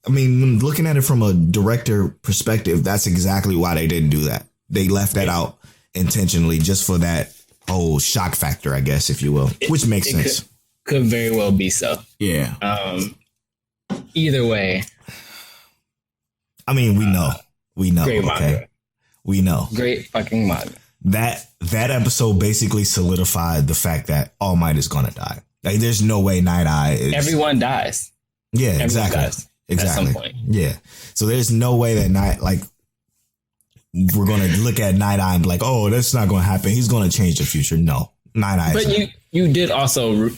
when looking at it from a director perspective, that's exactly why they didn't do that. They left that out intentionally just for that whole shock factor, I guess, if you will, which makes sense. Could very well be so. Yeah. Either way. I mean, we know. Great manga. Okay. We know. Great fucking manga. That episode basically solidified the fact that All Might is going to die. Like, there's no way Night Eye is. Everyone dies. Yeah, Everyone exactly. dies Exactly. At some point. Yeah. So there's no way that we're going to look at Night Eye and be like, oh, that's not going to happen. He's going to change the future. No. Night Eye. But you did also,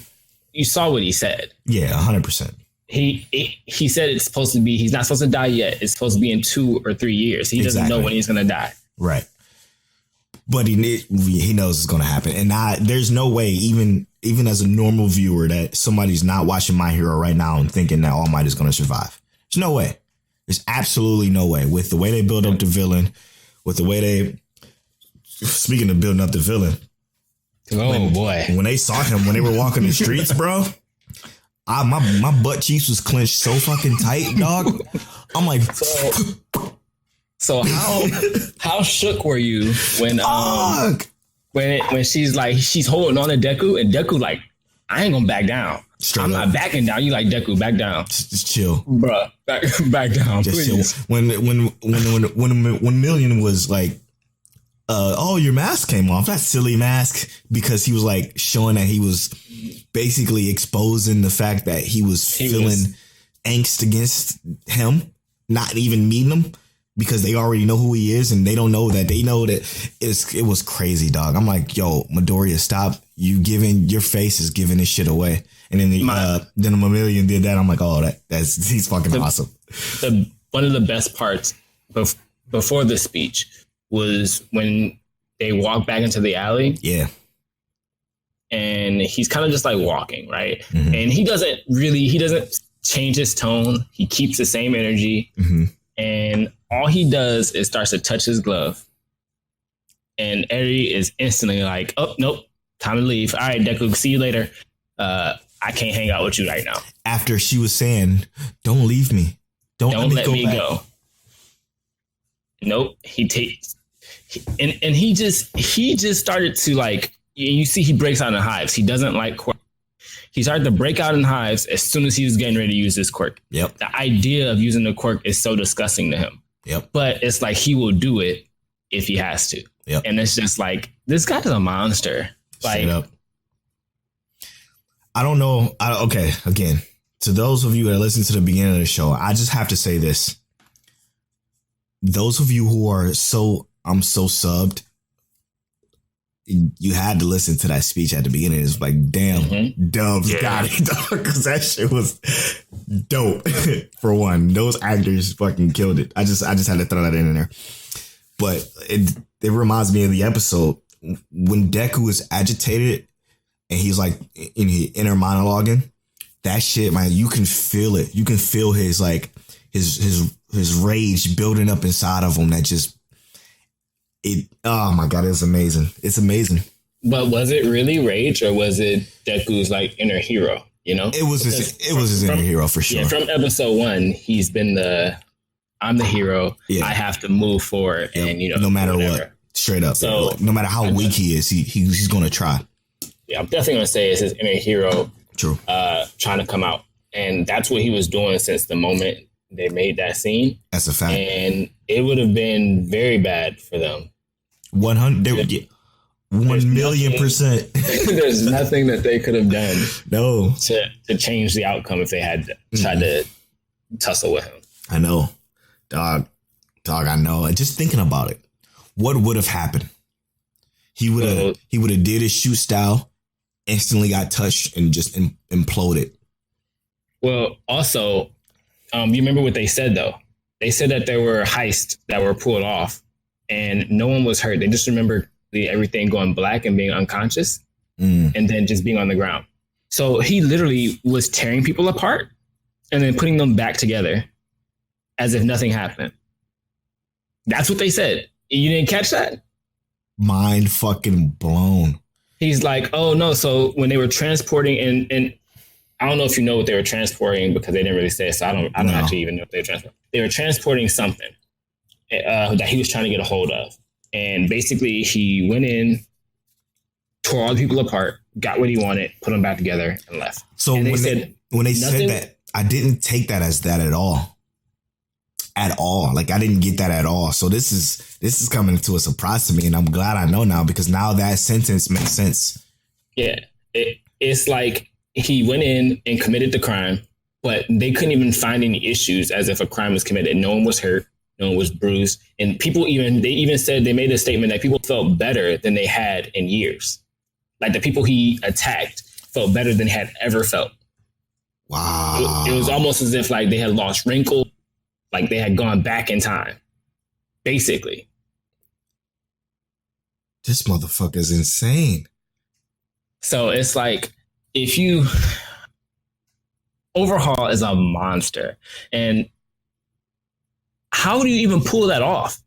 you saw what he said. Yeah, 100%. He said it's supposed to be, he's not supposed to die yet. It's supposed to be in 2 or 3 years. He doesn't know when he's going to die. Right. But he knows it's gonna happen, and there's no way, even as a normal viewer, that somebody's not watching My Hero right now and thinking that All Might is gonna survive. There's no way. There's absolutely no way. With the way they build up the villain, with the way they, speaking of building up the villain, boy, when they saw him, when they were walking the streets, bro, my butt cheeks was clenched so fucking tight, dog. I'm like. So how shook were you when she's like, she's holding on to Deku, and Deku like, I ain't gonna back down. I'm not backing down. You like, Deku, back down. Just chill, bruh. Back down, just please. Chill. When Million was like, oh, your mask came off. That silly mask, because he was like showing that he was basically exposing the fact that he was feeling angst against him, not even meeting him. Because they already know who he is, and they don't know that. They know that it was crazy, dog. I'm like, yo, Midoriya, stop. Your face is giving this shit away. And then then Million did that. I'm like, oh, he's fucking awesome. One of the best parts before the speech was when they walk back into the alley. Yeah. And he's kind of just like walking, right? Mm-hmm. And he doesn't change his tone. He keeps the same energy. Mm-hmm. And all he does is starts to touch his glove. And Eri is instantly like, oh, nope, time to leave. All right, Deku, see you later. I can't hang out with you right now. After she was saying, don't leave me. Don't let me go. Nope. He just started to like, you see he breaks out in hives. He doesn't like quirk. He started to break out in hives as soon as he was getting ready to use this quirk. Yep. The idea of using the quirk is so disgusting to him. Yep. But it's like he will do it if he has to. Yep. And it's just like, this guy's a monster. Straight up. I don't know. Okay, again, to those of you that listen to the beginning of the show, I just have to say this. Those of you who are I'm so subbed, you had to listen to that speech at the beginning. It's like, damn, Dubs got it, dog, because that shit was dope. For one, those actors fucking killed it. I just had to throw that in there. But it reminds me of the episode when Deku is agitated and he's like in his inner monologuing. That shit, man, you can feel it. You can feel his like his rage building up inside of him. That just. Oh my God, it's amazing. It's amazing. But was it really rage, or was it Deku's like inner hero? You know, it was his inner hero for sure. Yeah, from episode 1, he's been I'm the hero. Yeah. I have to move forward, and no matter what, straight up. So like, no matter how weak he is, he's going to try. Yeah, I'm definitely going to say it's his inner hero. True. Trying to come out, and that's what he was doing since the moment they made that scene. That's a fact. And it would have been very bad for them. 100, 1,000,000%. There's nothing that they could have done to change the outcome if they had tried to tussle with him. I know, dog, I know. And just thinking about it, what would have happened? He would have did his shoot style, instantly got touched, and just imploded. Well, also, you remember what they said though? They said that there were heists that were pulled off. And no one was hurt. They just remember everything going black and being unconscious and then just being on the ground. So he literally was tearing people apart and then putting them back together as if nothing happened. That's what they said. You didn't catch that? Mind fucking blown. He's like, oh no. So when they were transporting and I don't know if you know what they were transporting because they didn't really say it. So I don't actually even know what they were transporting. They were transporting something. That he was trying to get a hold of. And basically he went in, tore all the people apart, got what he wanted, put them back together, and left. So when they said that, I didn't take that as that at all. At all. Like I didn't get that at all. So this is coming to a surprise to me, and I'm glad I know now, because now that sentence makes sense. Yeah. It's like he went in and committed the crime, but they couldn't even find any issues as if a crime was committed. No one was hurt. No one was bruised. And they said, they made a statement that people felt better than they had in years. Like the people he attacked felt better than they had ever felt. Wow. It was almost as if like they had lost wrinkles, like they had gone back in time, basically. This motherfucker is insane. So it's like if you Overhaul is a monster, and how do you even pull that off?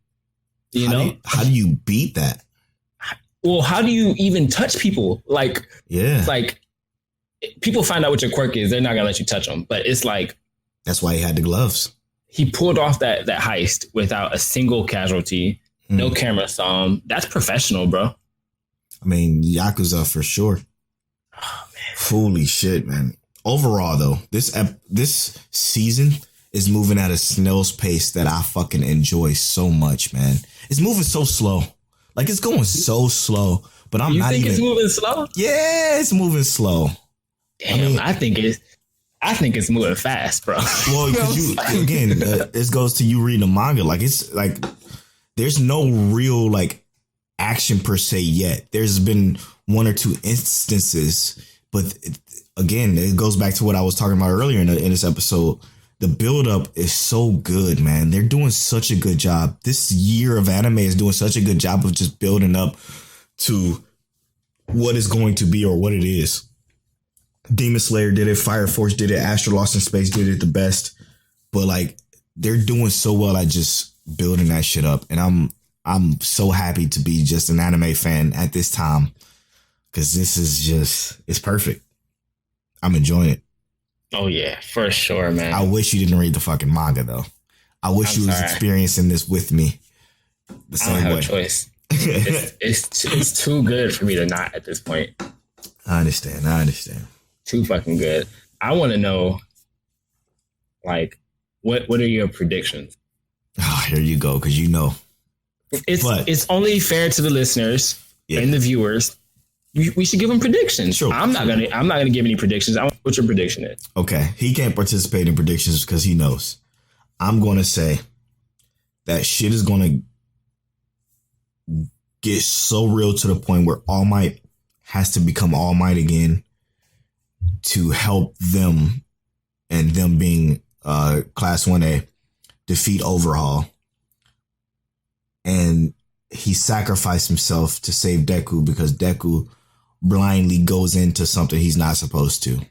How do you beat that? Well, how do you even touch people? Like, yeah, like people find out what your quirk is, they're not gonna let you touch them. But it's like that's why he had the gloves. He pulled off that heist without a single casualty. No camera saw him. That's professional, bro. I mean, Yakuza for sure. Oh man, holy shit, man. Overall, though, this season is moving at a snail's pace that I fucking enjoy so much, man. It's moving so slow. Like, it's going so slow, but I'm not even... You think it's moving slow? Yeah, it's moving slow. Damn, I think it's moving fast, bro. Well, because this goes to you reading the manga. Like, it's like, there's no real, like, action per se yet. There's been one or two instances, but again, it goes back to what I was talking about earlier in this episode. The buildup is so good, man. They're doing such a good job. This year of anime is doing such a good job of just building up to what is going to be or what it is. Demon Slayer did it. Fire Force did it. Astro Lost in Space did it the best. But like, they're doing so well at just building that shit up. And I'm so happy to be just an anime fan at this time, because this is just, it's perfect. I'm enjoying it. Oh yeah, for sure, man. I wish you didn't read the fucking manga though. I wish you was experiencing this with me the same way. I don't have a choice. It's too good for me to not at this point. I understand. Too fucking good. I want to know, like, what are your predictions? Oh, here you go, because you know. It's only fair to the listeners and the viewers. We should give them predictions. Sure. I'm not gonna give any predictions. I want what your prediction is. Okay. He can't participate in predictions because he knows. I'm gonna say that shit is gonna get so real to the point where All Might has to become All Might again to help them, and them being Class 1A, defeat Overhaul. And he sacrificed himself to save Deku because Deku blindly goes into something he's not supposed to.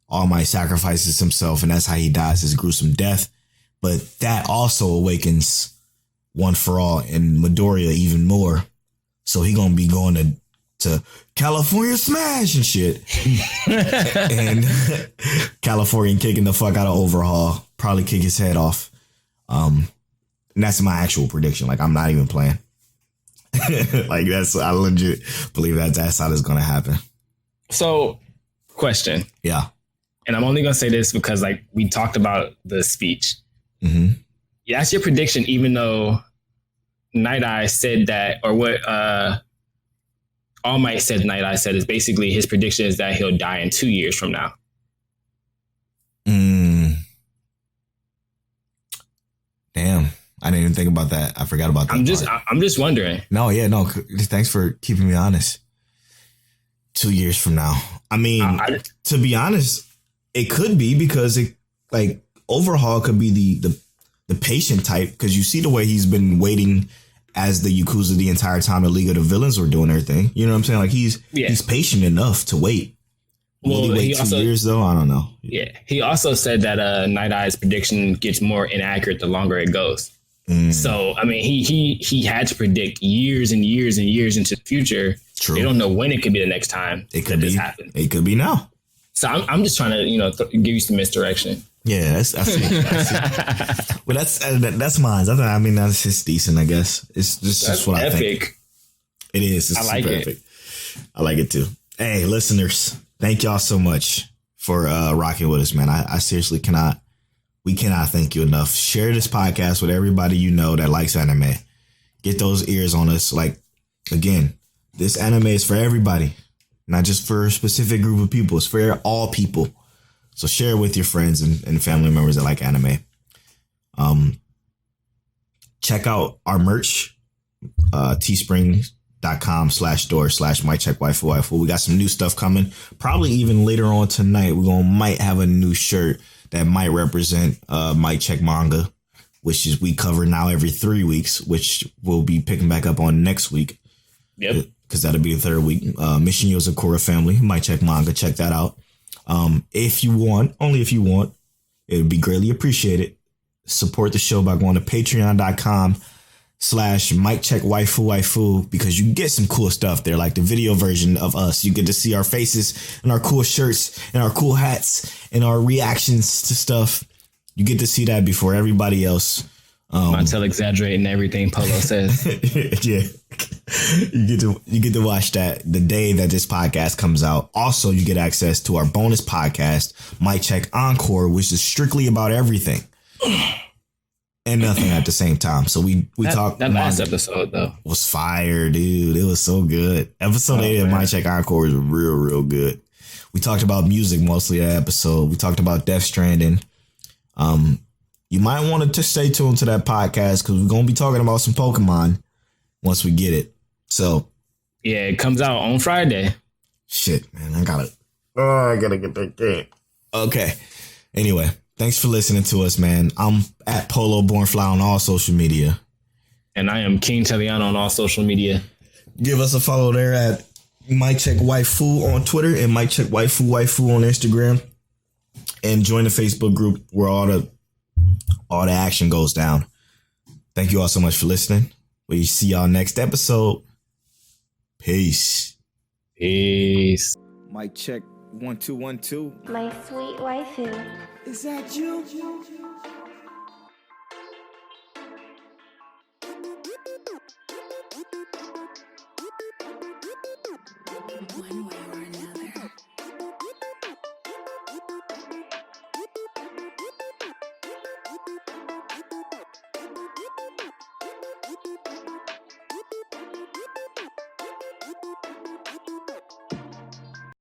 All Might sacrifices himself, and that's how he dies his gruesome death. But that also awakens One for All and Midoriya even more. So he gonna be going to California Smash and shit. And California kicking the fuck out of Overhaul. Probably kick his head off. And that's my actual prediction. Like, I'm not even playing. Like, I legit believe that's how it's gonna happen. So, question. Yeah. And I'm only gonna say this because, like, we talked about the speech. Mm-hmm. Yeah, that's your prediction, even though Night Eye said that, or what All Might said Night Eye said is basically his prediction is that he'll die in 2 years from now. Damn. I didn't even think about that. I forgot about that. I'm just wondering. No. Thanks for keeping me honest. 2 years from now. I mean, to be honest, it could be because Overhaul could be the patient type, because you see the way he's been waiting as the Yakuza the entire time the League of the Villains were doing their thing. You know what I'm saying? Like, he's patient enough to wait. Will he wait 2 years though? I don't know. Yeah. He also said that Night Eye's prediction gets more inaccurate the longer it goes. So, I mean, he had to predict years and years and years into the future. True. They don't know when it could be the next time this happens. It could be now. So I'm just trying to, give you some misdirection. Yeah, I see. Well, that's mine. I mean, that's just decent, I guess. It's just what I think. It is. I like it. I like it too. Hey, listeners, thank y'all so much for rocking with us, man. I seriously cannot thank you enough. Share this podcast with everybody you know that likes anime. Get those ears on us. Like, again, this anime is for everybody, not just for a specific group of people. It's for all people. So share it with your friends and family members that like anime. Check out our merch, teespring.com/store/miccheckwaifuwaifu. We got some new stuff coming. Probably even later on tonight, might have a new shirt that might represent Mic Check manga, which is we cover now every 3 weeks, which we'll be picking back up on next week. Yep. Because that'll be the third week. Mission Yozakura Family, Mic Check Manga. Check that out. If you want, only if you want, it would be greatly appreciated. Support the show by going to patreon.com/miccheckwaifuwaifu because you can get some cool stuff there, like the video version of us. You get to see our faces and our cool shirts and our cool hats and our reactions to stuff. You get to see that before everybody else. Montel exaggerating everything Polo says. Yeah. You get to watch that the day that this podcast comes out. Also, you get access to our bonus podcast, Mic Check Encore, which is strictly about everything and nothing at the same time. So we talked. That last episode though was fire, dude. It was so good. Episode 8 of Mic Check Encore is real good. We talked about music mostly that episode. We talked about Death Stranding. You might want to stay tuned to that podcast because we're gonna be talking about some Pokemon once we get it. So yeah, it comes out on Friday. Shit, man, I gotta get that game. Okay. Anyway, thanks for listening to us, man. I'm at Polo Bornfly on all social media. And I am King Teliano on all social media. Give us a follow there at Mic Check Waifu on Twitter and Mic Check Waifu on Instagram. And join the Facebook group where all the action goes down. Thank you all so much for listening. We see y'all next episode. Peace. Peace. Mic check 1 2 1 2. My sweet waifu. Is that you? One way or another.